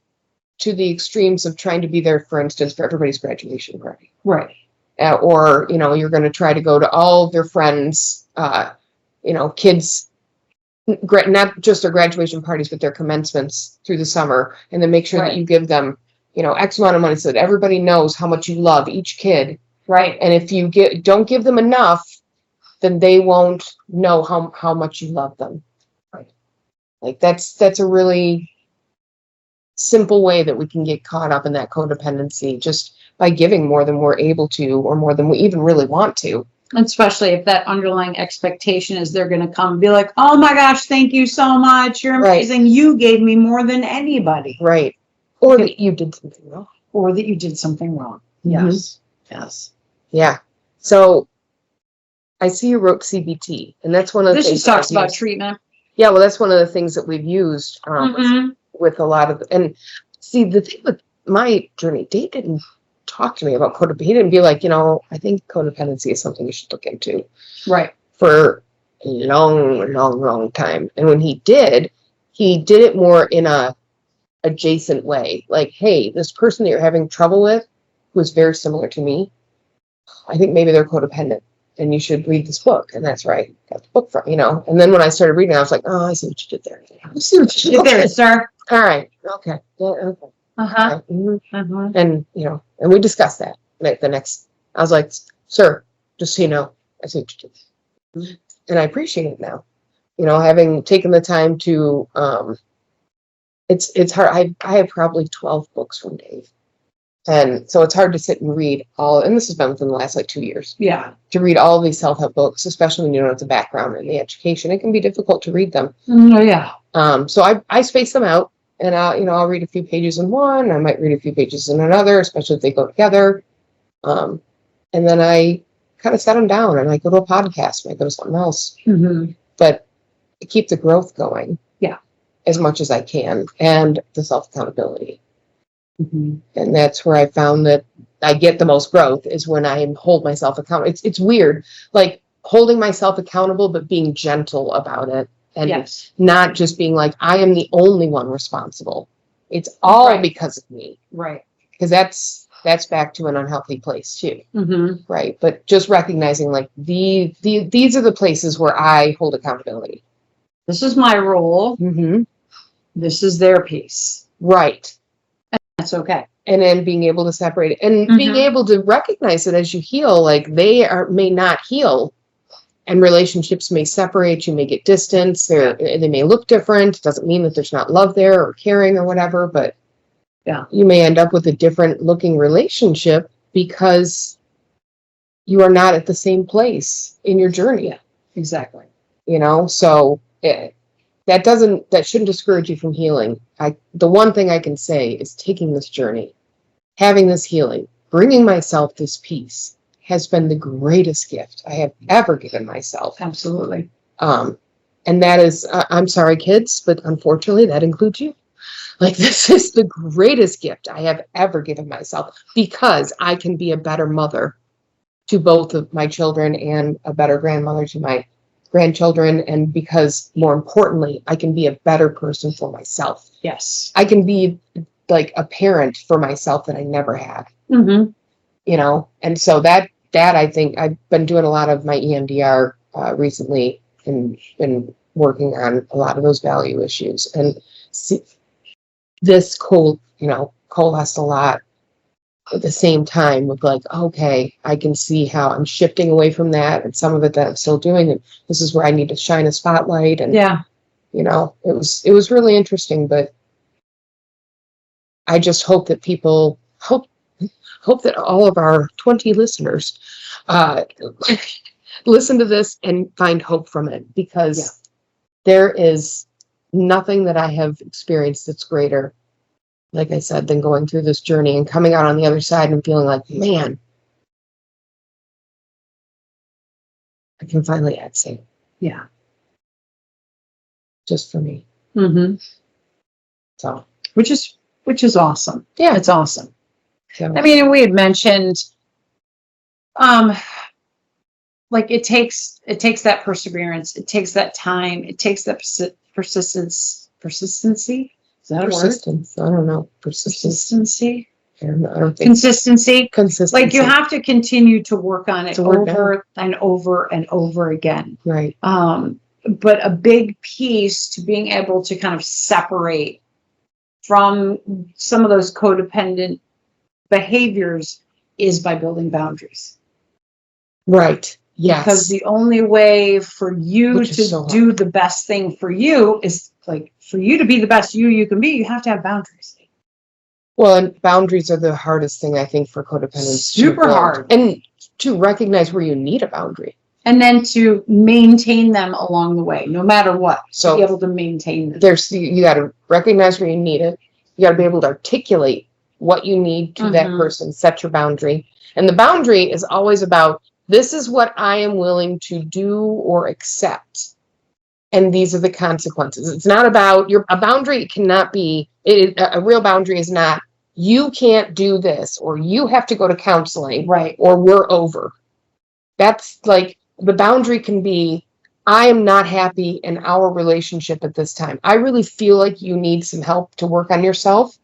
to the extremes of trying to be there, for instance, for everybody's graduation party. Right. or, you know, you're going to try to go to all of their friends, you know, kids, not just their graduation parties, but their commencements through the summer, and then make sure that you give them, you know, X amount of money so that everybody knows how much you love each kid. Right. And if you don't give them enough, then they won't know how much you love them. Right. Like that's a really simple way that we can get caught up in that codependency, just by giving more than we're able to, or more than we even really want to. Especially if that underlying expectation is they're going to come and be like, oh my gosh, thank you so much. You're amazing. You gave me more than anybody. Right. Or that you did something wrong. Or that you did something wrong. Yes. Yes. Yeah. So I see you wrote CBT, and that's one of the This things. just talks about treatment. Yeah, well, that's one of the things that we've used with a lot of, and see, the thing with my journey, Dave didn't talk to me about codependency. He didn't be like, you know, I think codependency is something you should look into. Right. For a long time. And when he did it more in a adjacent way. Like, hey, this person that you're having trouble with, who is very similar to me, I think maybe they're codependent, and you should read this book. And that's right. Got the book from, you know. And then when I started reading, I was like, oh, I see what you did there. I see what you did there, sir. All right. Okay. Yeah, okay. Uh-huh. Okay. Mm-hmm. And, you know, and we discussed that. Like the next, I was like, sir, just so you know, I see what you did. And I appreciate it now. You know, having taken the time to, it's hard. I have probably 12 books from Dave. And so it's hard to sit and read all, and this has been within the last like 2 years. Yeah. To read all of these self-help books, especially when you don't have the background in the education, it can be difficult to read them. Yeah. So I space them out, and I'll read a few pages in one. I might read a few pages in another, especially if they go together. And then I kind of set them down, and I go to a podcast, and I go to something else. But I keep the growth going. Yeah. As much as I can, and the self-accountability. And that's where I found that I get the most growth is when I hold myself accountable. It's weird, like holding myself accountable, but being gentle about it, and not just being like, I am the only one responsible. It's all because of me. Right. Because that's back to an unhealthy place too. Right. But just recognizing like these are the places where I hold accountability. This is my role. This is their piece. Right. That's okay. And then being able to separate it, and being able to recognize it as you heal, like may not heal, and relationships may separate, you may get distance, they may look different. It doesn't mean that there's not love there or caring or whatever, but you may end up with a different looking relationship because you are not at the same place in your journey. Yeah, exactly. You know, so that shouldn't discourage you from healing. The one thing I can say is taking this journey, having this healing, bringing myself this peace has been the greatest gift I have ever given myself. Absolutely. And that is, I'm sorry, kids, but unfortunately that includes you. Like, this is the greatest gift I have ever given myself, because I can be a better mother to both of my children and a better grandmother to my grandchildren, and because more importantly, I can be a better person for myself. Yes. I can be like a parent for myself that I never had. You know, and so that I think I've been doing a lot of my EMDR recently, and been working on a lot of those value issues, and this coalesced a lot at the same time with like, okay, I can see how I'm shifting away from that, and some of it that I'm still doing, and this is where I need to shine a spotlight. And you know, it was really interesting, but I just hope that people hope that all of our 20 listeners listen to this and find hope from it, because there is nothing that I have experienced that's greater, like I said, than going through this journey and coming out on the other side and feeling like, man, I can finally exhale. Yeah. Just for me. So, which is awesome. Yeah, it's awesome. So, I mean, we had mentioned, like it takes that perseverance, it takes that time, it takes that persistency. Is that a word? Persistence. I don't know. Persistency. And I don't think Consistency. consistency. Like you have to continue to work on it To work over and over and over again. right. But a big piece to being able to kind of separate from some of those codependent behaviors is by building boundaries. Right. Yes. Because the only way for you Which is to so do the best thing for you is like for you to be the best you can be, you have to have boundaries. Well, and boundaries are the hardest thing, I think, for codependents. Super hard. And to recognize where you need a boundary. And then to maintain them along the way, no matter what. So to be able to maintain them. you got to recognize where you need it. You got to be able to articulate what you need to that person, set your boundary. And the boundary is always about, this is what I am willing to do or accept. And these are the consequences. It's not about a boundary cannot be, a real boundary is not, you can't do this, or you have to go to counseling, right? Or we're over. That's like, the boundary can be, I am not happy in our relationship at this time. I really feel like you need some help to work on yourself.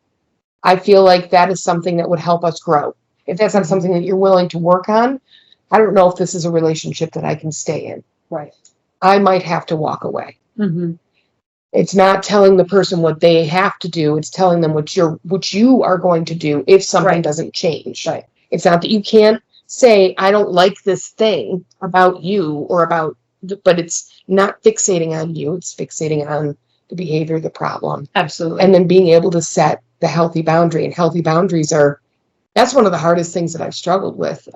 I feel like that is something that would help us grow. If that's not something that you're willing to work on, I don't know if this is a relationship that I can stay in. Right. I might have to walk away. Mm-hmm. It's not telling the person what they have to do. It's telling them what you are going to do if something doesn't change. Right. It's not that you can't say, I don't like this thing about you or about, but it's not fixating on you. It's fixating on the behavior, the problem. Absolutely. And then being able to set the healthy boundary. And healthy boundaries that's one of the hardest things that I've struggled with.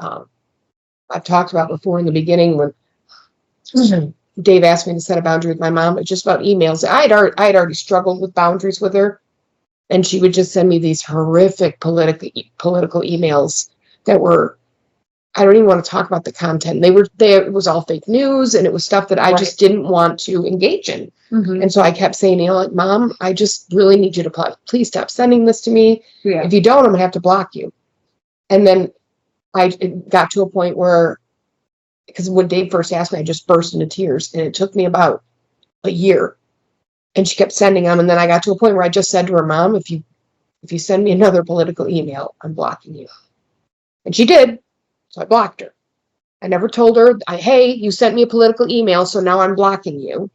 I've talked about before in the beginning when Dave asked me to set a boundary with my mom, but just about emails. I had already struggled with boundaries with her, and she would just send me these horrific political emails that were, I don't even want to talk about the content. It was all fake news, and it was stuff that I just didn't want to engage in. Mm-hmm. And so I kept saying, like, Mom, I just really need you to please stop sending this to me. Yeah. If you don't, I'm gonna have to block you. And then it got to a point where, because when Dave first asked me, I just burst into tears, and it took me about a year. And she kept sending them, and then I got to a point where I just said to her, Mom, if you send me another political email, I'm blocking you. And she did, so I blocked her. I never told her, hey, you sent me a political email, so now I'm blocking you.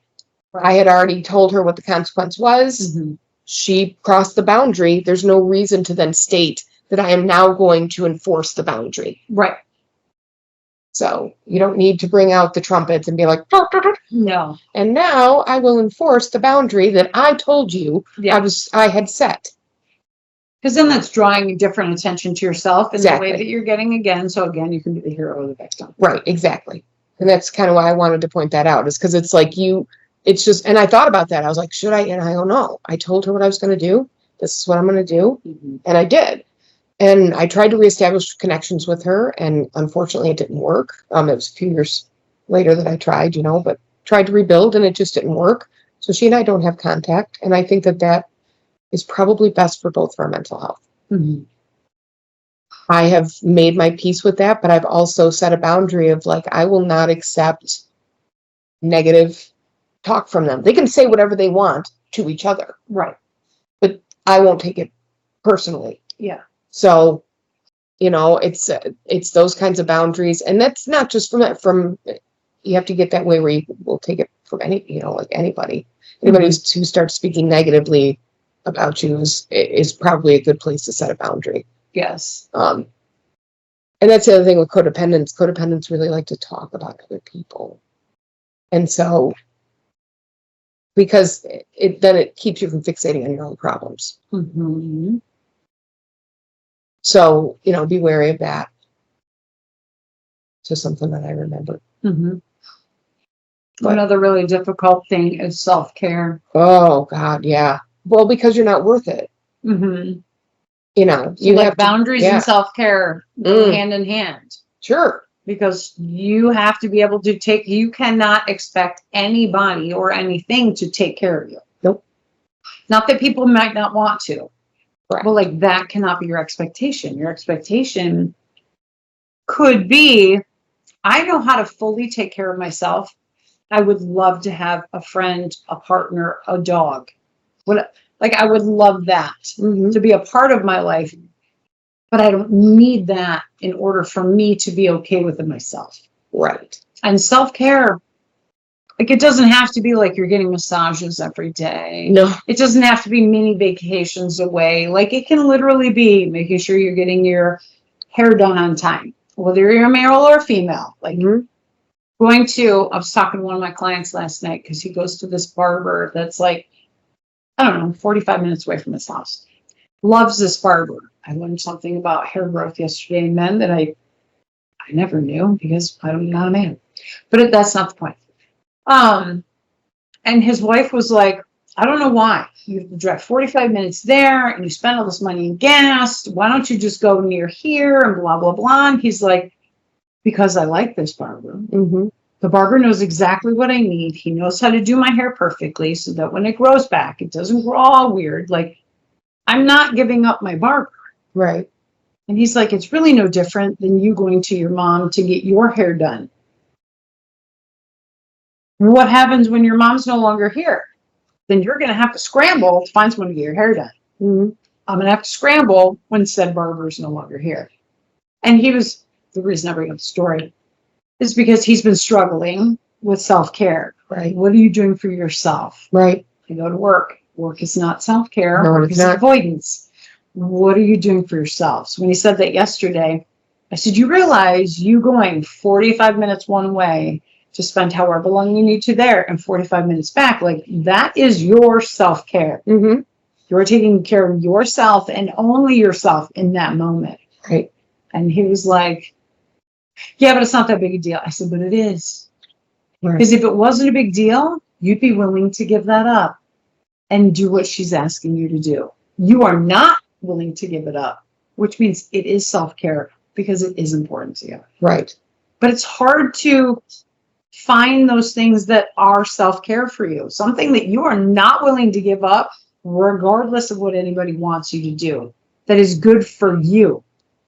I had already told her what the consequence was. Mm-hmm. She crossed the boundary. There's no reason to then state that I am now going to enforce the boundary. Right. So you don't need to bring out the trumpets and be like, no. And now I will enforce the boundary that I told you I had set. Because then that's drawing different attention to yourself in the way that you're getting again. So again, you can be the hero or the victim. Right, exactly. And that's kind of why I wanted to point that out, is because it's like it's just, and I thought about that. I was like, should I? And I don't know. I told her what I was going to do. This is what I'm going to do. Mm-hmm. And I did. And I tried to reestablish connections with her, and unfortunately it didn't work. It was a few years later that I tried, but tried to rebuild, and it just didn't work. So she and I don't have contact. And I think that is probably best for both of our mental health. Mm-hmm. I have made my peace with that, but I've also set a boundary of like, I will not accept negative talk from them. They can say whatever they want to each other. Right. But I won't take it personally. Yeah. So, it's those kinds of boundaries. And that's not just from you have to get that way where you will take it from like anybody. Anybody who starts speaking negatively about you is probably a good place to set a boundary. Yes. And that's the other thing with codependents. Codependents really like to talk about other people. And so, because then it keeps you from fixating on your own problems. Mm-hmm. So, be wary of that. Just something that I remember. Mm-hmm. Another really difficult thing is self-care. Oh, God, yeah. Well, because you're not worth it. Mm-hmm. You have boundaries and self-care go hand in hand. Sure. Because you have to be able to you cannot expect anybody or anything to take care of you. Nope. Not that people might not want to. Right. But that cannot be your expectation. Your expectation could be, I know how to fully take care of myself. I would love to have a friend, a partner, a dog. I would love that to be a part of my life. but I don't need that in order for me to be okay with it myself. Right. And self-care, like, it doesn't have to be like you're getting massages every day. No. It doesn't have to be mini vacations away. Like, it can literally be making sure you're getting your hair done on time, whether you're a male or a female. Like, I was talking to one of my clients last night because he goes to this barber that's like, I don't know, 45 minutes away from his house. Loves this barber. I learned something about hair growth yesterday in men that I never knew because I'm not a man. But that's not the point. And his wife was like, I don't know why. You have to drive 45 minutes there and you spend all this money in gas. Why don't you just go near here and blah, blah, blah. And he's like, because I like this barber. The barber knows exactly what I need. He knows how to do my hair perfectly so that when it grows back, it doesn't grow all weird. Like, I'm not giving up my barber. Right. And he's like, it's really no different than you going to your mom to get your hair done. What happens when your mom's no longer here? Then you're going to have to scramble to find someone to get your hair done. I'm going to have to scramble when said barber is no longer here. And the reason I bring up the story is because he's been struggling with self-care. Right. What are you doing for yourself? Right. You go to work. Work is not self-care. No, Work it's is not. avoidance. What are you doing for yourself? So when he said that yesterday, I said, you realize you going 45 minutes one way to spend however long you need to there and 45 minutes back, like, that is your self-care. You're taking care of yourself and only yourself in that moment. Right. And he was like, yeah, but it's not that big a deal. I said, but it is. Right. Because if it wasn't a big deal, you'd be willing to give that up and do what she's asking you to do. You are not willing to give it up, which means it is self-care because it is important to you. Right. But it's hard to find those things that are self-care for you, something that you are not willing to give up, regardless of what anybody wants you to do, that is good for you.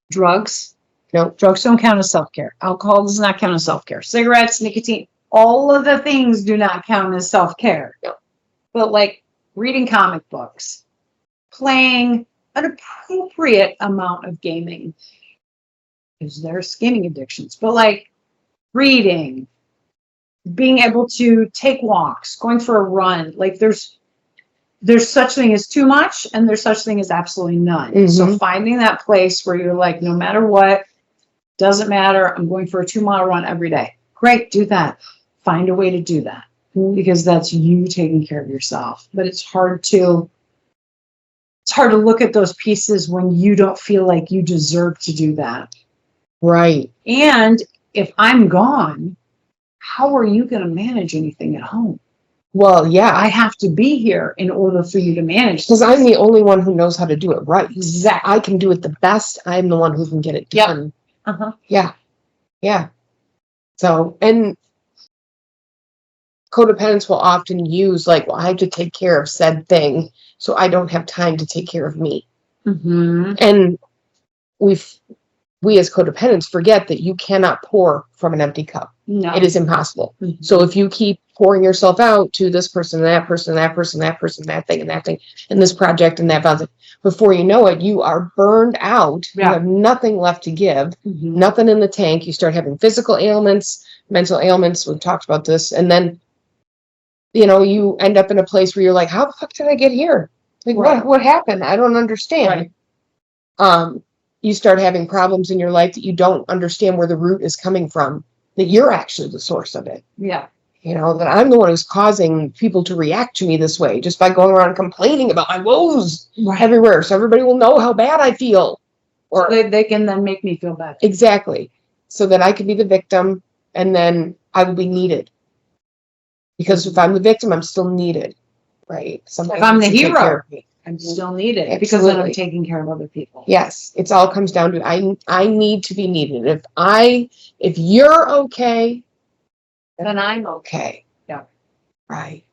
Drugs? No, drugs don't count as self-care. Alcohol does not count as self-care. Cigarettes, nicotine, all of the things do not count as self-care. No. But like reading comic books, playing an appropriate amount of gaming, because there are gaming addictions, but like reading, being able to take walks, going for a run, like there's such thing as too much and there's such thing as absolutely none. So finding that place where you're like, no matter what, doesn't matter, I'm going for a 2-mile run every day. Great, do that. Find a way to do that because that's you taking care of yourself. But it's hard to look at those pieces when you don't feel like you deserve to do that. Right. And if I'm gone, how are you going to manage anything at home? Well, yeah. I have to be here in order for you to manage. Because I'm the only one who knows how to do it right. Exactly. I can do it the best. I'm the one who can get it done. Yeah. Yeah. So, and codependents will often use like, well, I have to take care of said thing, so I don't have time to take care of me. And we as codependents forget that you cannot pour from an empty cup. No. It is impossible. So if you keep pouring yourself out to this person, that person, that person, that person, that thing, and this project and that project, before you know it, you are burned out. You have nothing left to give, nothing in the tank. You start having physical ailments, mental ailments. We've talked about this. And then, you end up in a place where you're like, how the fuck did I get here? Like, what happened? I don't understand. You start having problems in your life that you don't understand where the root is coming from, that you're actually the source of it. Yeah. That I'm the one who's causing people to react to me this way just by going around complaining about my woes everywhere. So everybody will know how bad I feel. Or so they can then make me feel bad. Exactly. So that I can be the victim and then I will be needed. Because if I'm the victim, I'm still needed. Right. If I'm the hero, I'm still needed. Because then I'm taking care of other people. Yes. It all comes down to I need to be needed. If you're okay, then I'm okay. Yeah. Right.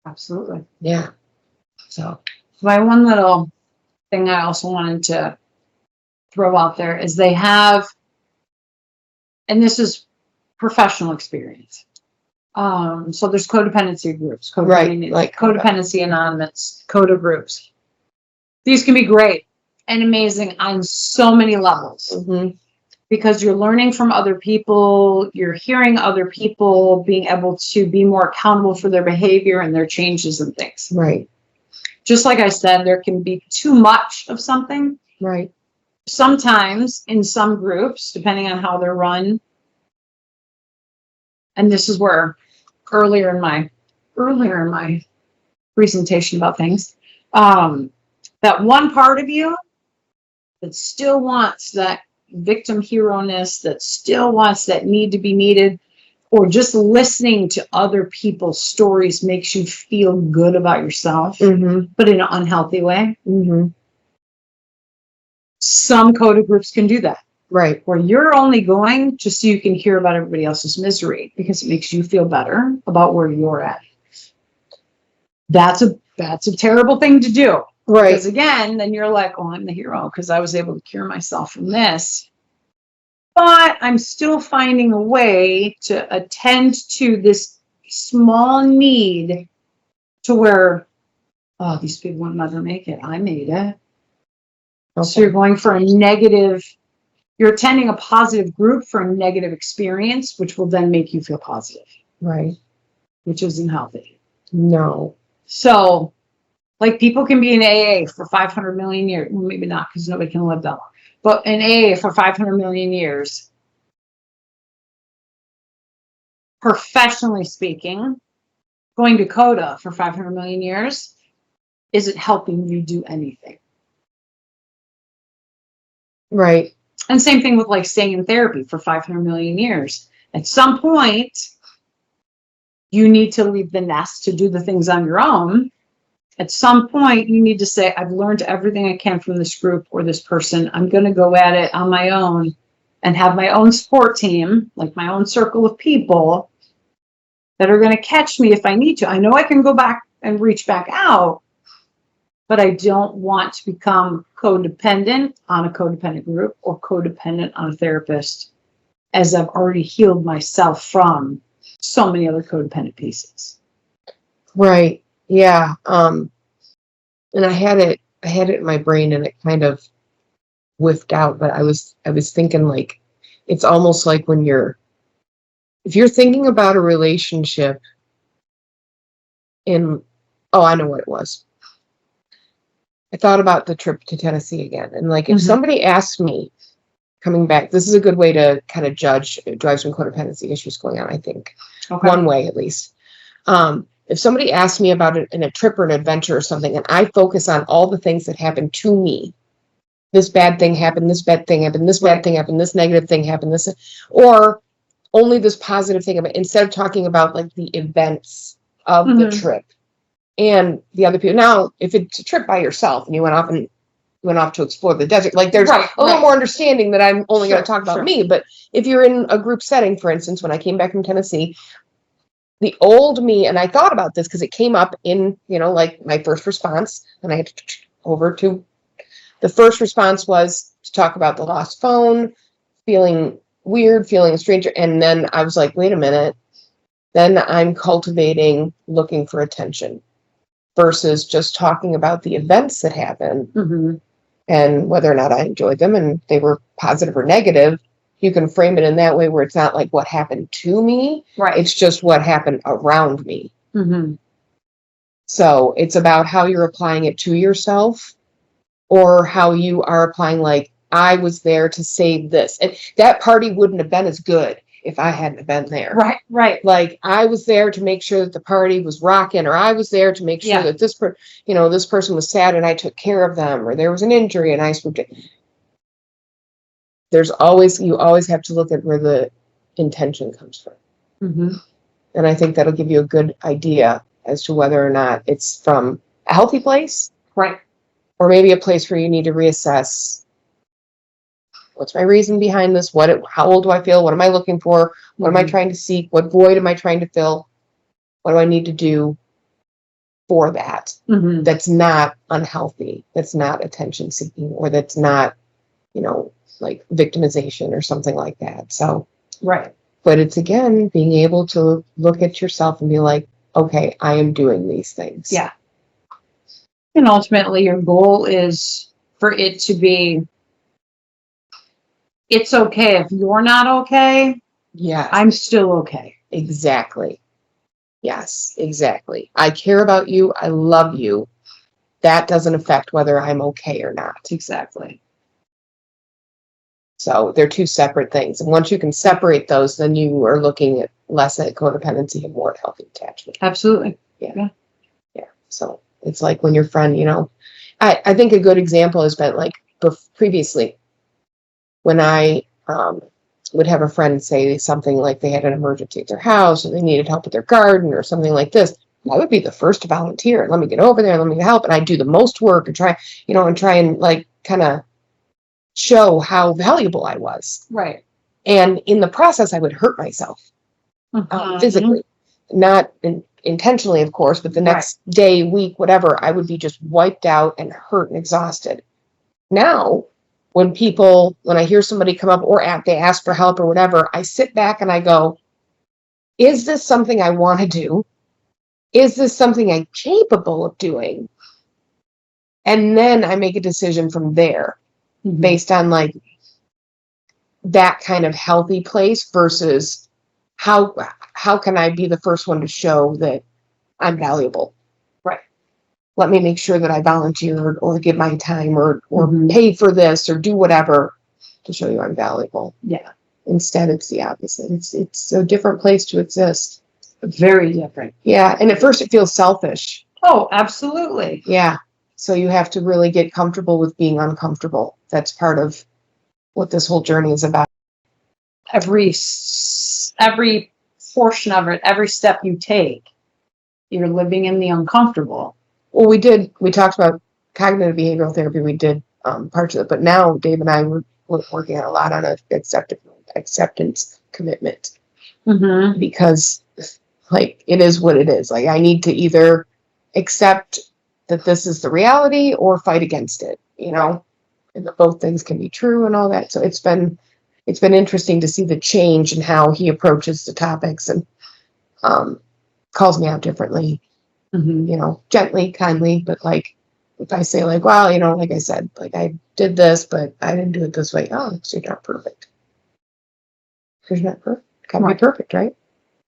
Absolutely. Yeah. So my one little thing I also wanted to throw out there is they have, and this is professional experience. So there's codependency groups, like Codependency Anonymous, CODA groups. These can be great. and amazing on so many levels. Mhm. Because you're learning from other people, you're hearing other people, being able to be more accountable for their behavior and their changes and things. Right. Just like I said, there can be too much of something. Right. Sometimes in some groups, depending on how they're run, and this is where earlier in my presentation about things, that one part of you that still wants that victim hero-ness, that still wants that need to be needed, or just listening to other people's stories makes you feel good about yourself, but in an unhealthy way. Some coded groups can do that. Right. Where you're only going just so you can hear about everybody else's misery because it makes you feel better about where you're at. That's a terrible thing to do. Right. Because again, then you're like, oh, I'm the hero because I was able to cure myself from this. But I'm still finding a way to attend to this small need to where, oh, these people will never make it. I made it. Okay. So you're going for a negative, you're attending a positive group for a negative experience, which will then make you feel positive. Right. Which isn't healthy. No. So, like, people can be in AA for 500 million years. Well, maybe not, because nobody can live that long. But in AA for 500 million years, professionally speaking, going to CODA for 500 million years isn't helping you do anything. Right. And same thing with like staying in therapy for 500 million years. At some point, you need to leave the nest to do the things on your own. At some point, you need to say, I've learned everything I can from this group or this person. I'm going to go at it on my own and have my own support team, like my own circle of people that are going to catch me if I need to. I know I can go back and reach back out, but I don't want to become codependent on a codependent group or codependent on a therapist, as I've already healed myself from so many other codependent pieces. Right. Yeah. And I had it in my brain and it kind of whiffed out, but I was thinking like, it's almost like when if you're thinking about a relationship I know what it was. I thought about the trip to Tennessee again. And like, if somebody asked me coming back, this is a good way to kind of judge, drive some codependency issues going on, I think. Okay. One way, at least. If somebody asked me about it in a trip or an adventure or something, and I focus on all the things that happened to me, this bad thing happened, this bad thing happened, this bad thing happened, this negative thing happened, this, or only this positive thing happened, instead of talking about like the events of the trip and the other people. Now, if it's a trip by yourself and you went off to explore the desert, like there's a little more understanding that I'm only going to talk about me. But if you're in a group setting, for instance, when I came back from Tennessee, the old me, and I thought about this because it came up in, like my first response, and I had to over to the first response was to talk about the lost phone, feeling weird, feeling a stranger. And then I was like, wait a minute. Then I'm cultivating looking for attention versus just talking about the events that happened and whether or not I enjoyed them and they were positive or negative. You can frame it in that way where it's not like what happened to me. Right. It's just what happened around me. So it's about how you're applying it to yourself or how you are applying, like, I was there to save this. And that party wouldn't have been as good if I hadn't been there. Right. Like, I was there to make sure that the party was rocking, or I was there to make sure that this person was sad and I took care of them, or there was an injury and I swooped in. You always have to look at where the intention comes from. And I think that'll give you a good idea as to whether or not it's from a healthy place. Right. Or maybe a place where you need to reassess, what's my reason behind this? How old do I feel? What am I looking for? What am I trying to seek? What void am I trying to fill? What do I need to do for that? That's not unhealthy. That's not attention seeking, or that's not, like victimization or something like that. So, right. But it's, again, being able to look at yourself and be like, okay, I am doing these things. Yeah. And ultimately your goal is for it to be, it's okay if you're not okay, Yeah, I'm still okay. exactly. Yes, exactly. I care about you. I love you. That doesn't affect whether I'm okay or not. Exactly. So they're two separate things. And once you can separate those, then you are looking at less at codependency and more at healthy attachment. Absolutely. Yeah. So it's like when your friend, I think a good example has been like previously when I would have a friend say something like they had an emergency at their house or they needed help with their garden or something like this. I would be the first to volunteer. Let me get over there. Let me help. And I'd do the most work and try and like kind of show how valuable I was. Right. And in the process, I would hurt myself physically, not intentionally, of course, but the next day, week, whatever, I would be just wiped out and hurt and exhausted. Now, when I hear somebody come up or they ask for help or whatever, I sit back and I go, is this something I want to do? Is this something I'm capable of doing? And then I make a decision from there based on like that kind of healthy place versus how can I be the first one to show that I'm valuable? Right. Let me make sure that I volunteered or give my time or pay for this or do whatever to show you I'm valuable. Yeah. Instead, it's the opposite. It's a different place to exist. Very different. Yeah. And at first it feels selfish. Oh, absolutely. Yeah. So you have to really get comfortable with being uncomfortable. That's part of what this whole journey is about. Every portion of it, every step you take, you're living in the uncomfortable. Well, we talked about cognitive behavioral therapy. We did parts of it, but now Dave and I were working a lot on an acceptance commitment because like it is what it is. Like I need to either accept that this is the reality or fight against it, and that both things can be true and all that. So it's been interesting to see the change in how he approaches the topics and calls me out differently, gently, kindly, but like if I say like, well, like I said, like I did this, but I didn't do it this way. Oh, so you're not perfect. You're not perfect. Gotta be perfect, right?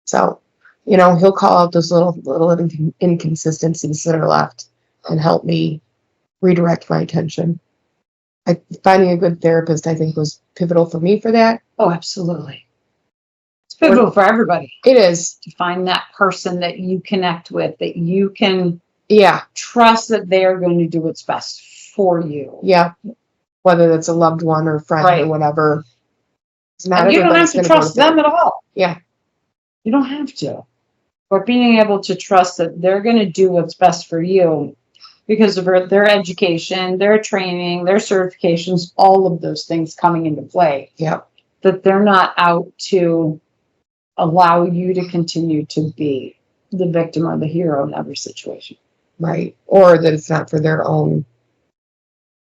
So, he'll call out those little inconsistencies that are left and help me redirect my attention. Finding a good therapist, I think, was pivotal for me for that. Oh, absolutely. It's pivotal for everybody. It is. To find that person that you connect with, that you can trust that they're going to do what's best for you. Yeah. Whether that's a loved one or friend or whatever. And you don't have to trust them at all. Yeah. You don't have to. But being able to trust that they're going to do what's best for you because of their education, their training, their certifications, all of those things coming into play. Yeah. That they're not out to allow you to continue to be the victim or the hero in every situation. Right. Or that it's not for their own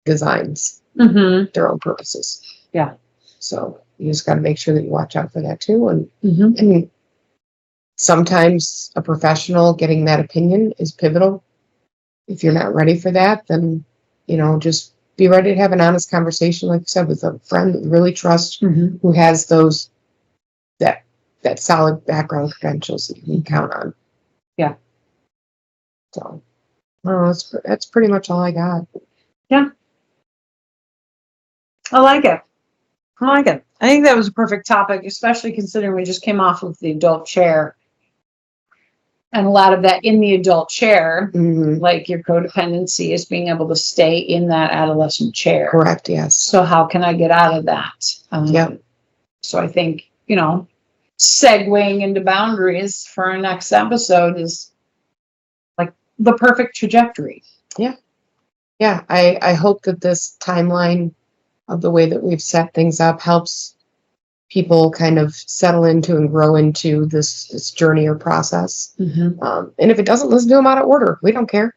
designs, their own purposes. Yeah. So you just got to make sure that you watch out for that too. And sometimes a professional getting that opinion is pivotal. If you're not ready for that, then, just be ready to have an honest conversation, like you said, with a friend that you really trust, who has that solid background credentials that you can count on. Yeah. So, I don't know, that's pretty much all I got. Yeah. I like it. I think that was a perfect topic, especially considering we just came off of the adult chair. And a lot of that in the adult chair, like your codependency is being able to stay in that adolescent chair. Correct, yes. So how can I get out of that? So I think, segueing into boundaries for our next episode is like the perfect trajectory. Yeah. Yeah, I hope that this timeline of the way that we've set things up helps people kind of settle into and grow into this journey or process. And if it doesn't, listen to them out of order. We don't care.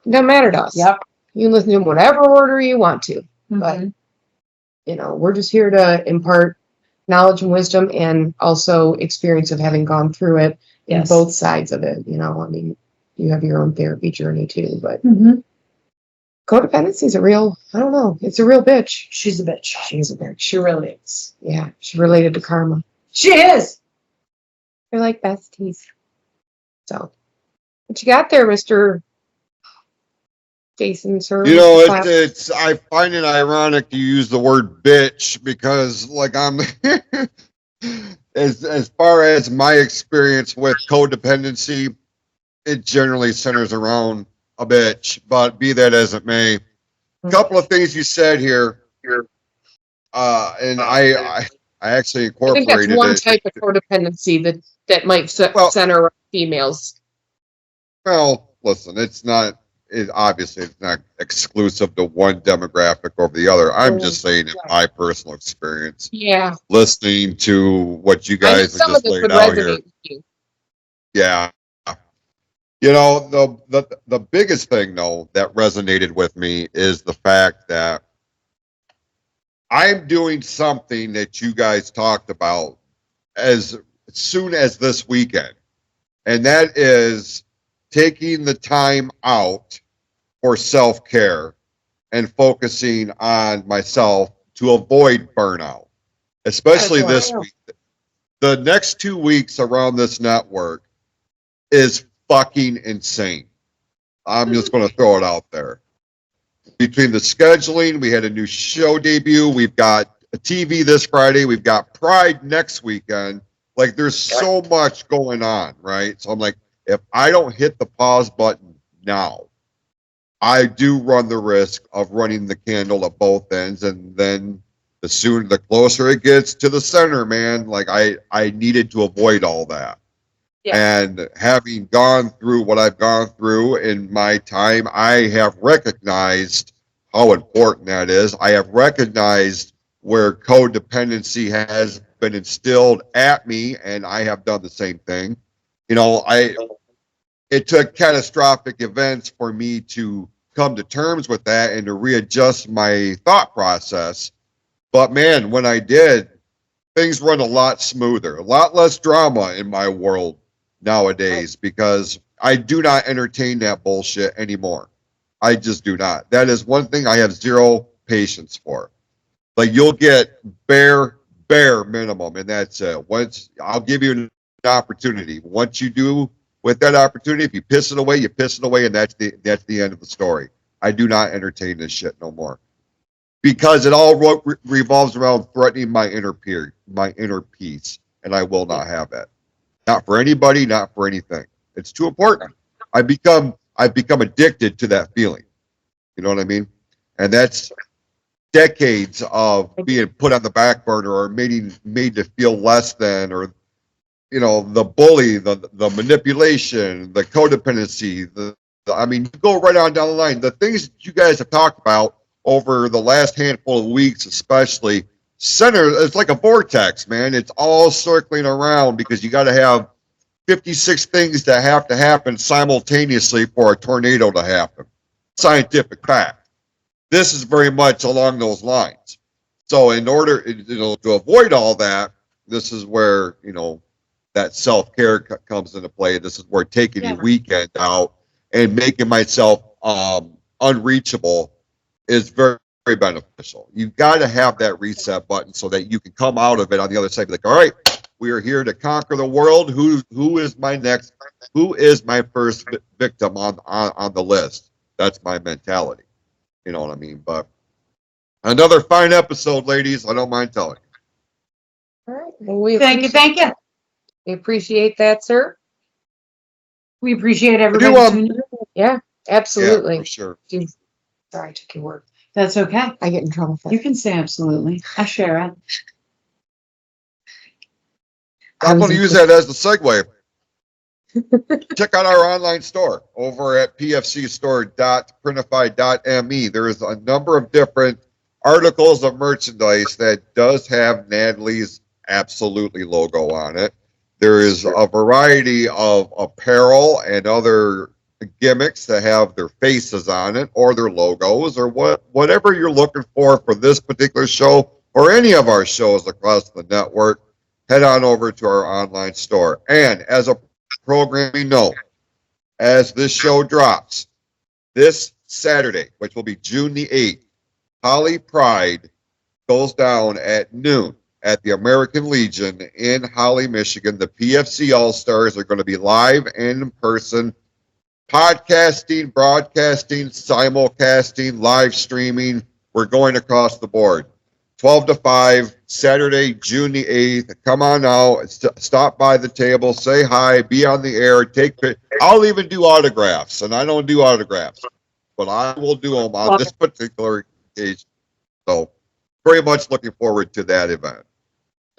It doesn't matter to us. Yep. You can listen to them whatever order you want to. But, we're just here to impart knowledge and wisdom and also experience of having gone through it in both sides of it. I mean, you have your own therapy journey too, but Codependency is a real, I don't know, it's a real bitch. She's a bitch. She's a bitch. She really is. Yeah, she's related to Karma. She is. They're like besties. So, what you got there, Mr. Jason, sir? You know, Mr. Clapp? it's I find it ironic you use the word bitch because like I'm as far as my experience with codependency, it generally centers around a bitch, but be that as it may. A couple of things you said here, and I actually I think that's incorporated one it. type of codependency that might Well, center around females. Well, listen, obviously it's not exclusive to one demographic over the other. I'm just saying in my personal experience, Yeah, listening to what you I know guys have some of just this laid would out here. resonate with you. Yeah. You know, the biggest thing though that resonated with me is the fact that I'm doing something that you guys talked about as soon as this weekend. And that is taking the time out for self-care and focusing on myself to avoid burnout, especially this week. The next 2 weeks around this network is fucking insane. I'm just going to throw it out there. Between the scheduling, we had a new show debut. We've got a TV this Friday. We've got Pride next weekend. Like there's so much going on, right? So I'm like, if I don't hit the pause button now, I do run the risk of running the candle at both ends, and then the closer it gets to the center, man, like I needed to avoid all that. Yeah. And having gone through what I've gone through in my time, I have recognized how important that is. I have recognized where codependency has been instilled at me, and I have done the same thing. You know, it took catastrophic events for me to come to terms with that and to readjust my thought process. But man, when I did, things run a lot smoother, a lot less drama in my world nowadays because I do not entertain that bullshit anymore. I just do not. That is one thing I have zero patience for. Like you'll get bare minimum, and that's it. Once I'll give you an opportunity. Once you do with that opportunity, if you piss it away, you piss it away, and that's the end of the story. I do not entertain this shit no more because it all revolves around threatening my inner peace, and I will not have that. Not for anybody, not for anything. It's too important. I've become addicted to that feeling. You know what I mean? And that's decades of being put on the back burner or made to feel less than, or you know, the bully, the manipulation, the codependency, I mean, you go right on down the line. The things that you guys have talked about over the last handful of weeks, especially, it's like a vortex, man. It's all circling around because you got to have 56 things that have to happen simultaneously for a tornado to happen. Scientific fact. This is very much along those lines. So in order, to avoid all that, this is where, that self-care comes into play. This is where taking a weekend out and making myself unreachable is very, very beneficial. You've got to have that reset button so that you can come out of it on the other side. Be like, all right, we are here to conquer the world. Who is my first victim on the list? That's my mentality. You know what I mean? But another fine episode, ladies. I don't mind telling you. All right. Well, Thank you. We appreciate that, sir. We appreciate everybody tuning in. Yeah, absolutely. Yeah, for sure. Sorry, I took your word. That's okay. I get in trouble for that. You can say absolutely. I share it. I'm going to use that as the segue. Check out our online store over at pfcstore.printify.me. There is a number of different articles of merchandise that does have Natalie's absolutely logo on it. There is a variety of apparel and other gimmicks that have their faces on it or their logos or whatever you're looking for this particular show or any of our shows across the network. Head on over to our online store. And as a programming note, as this show drops, this Saturday, which will be June the 8th, Holly Pride goes down at noon at the American Legion in Holly, Michigan. The PFC All-Stars are going to be live and in person, podcasting, broadcasting, simulcasting, live streaming. We're going across the board. 12 to 5, Saturday, June the 8th. Come on out, stop by the table, say hi, be on the air, take pictures. I'll even do autographs, and I don't do autographs, but I will do them on this particular occasion. So, very much looking forward to that event.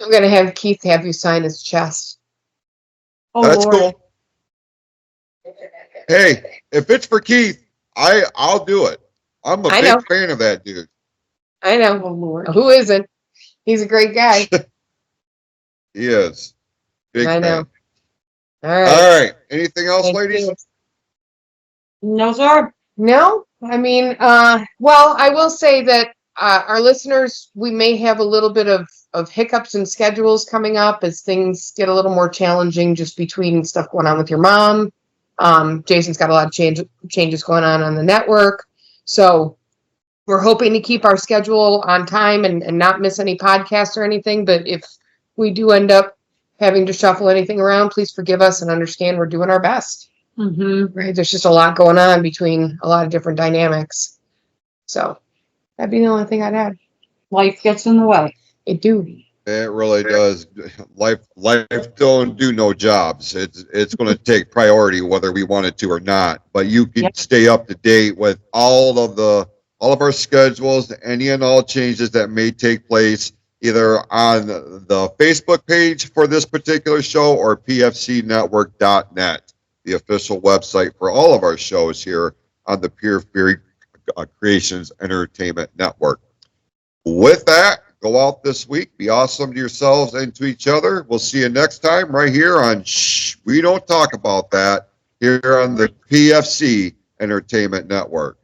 I'm gonna have Keith have you sign his chest. Oh, That's Lord. cool. Hey, if it's for Keith, I'll do it. I'm a I big know. fan of that dude. I know. Oh, Lord. Who isn't? He's a great guy. He is. Big I fan. know. All right. All right. Anything else, Thank ladies? you. No, sir. No, I mean, well, I will say that our listeners, we may have a little bit of hiccups and schedules coming up as things get a little more challenging just between stuff going on with your mom. Jason's got a lot of changes going on the network. So we're hoping to keep our schedule on time and not miss any podcasts or anything. But if we do end up having to shuffle anything around, please forgive us and understand we're doing our best. Mm-hmm. Right? There's just a lot going on between a lot of different dynamics. So that'd be the only thing I'd add. Life gets in the way. It do. It really does. Life don't do no jobs. It's going to take priority whether we want it to or not. But you can Yep. stay up to date with all of our schedules, any and all changes that may take place either on the Facebook page for this particular show or pfcnetwork.net, the official website for all of our shows here on the Pure Fury Creations Entertainment Network. With that, go out this week, be awesome to yourselves and to each other. We'll see you next time right here on Shh, We Don't Talk About That, here on the PFC Entertainment Network.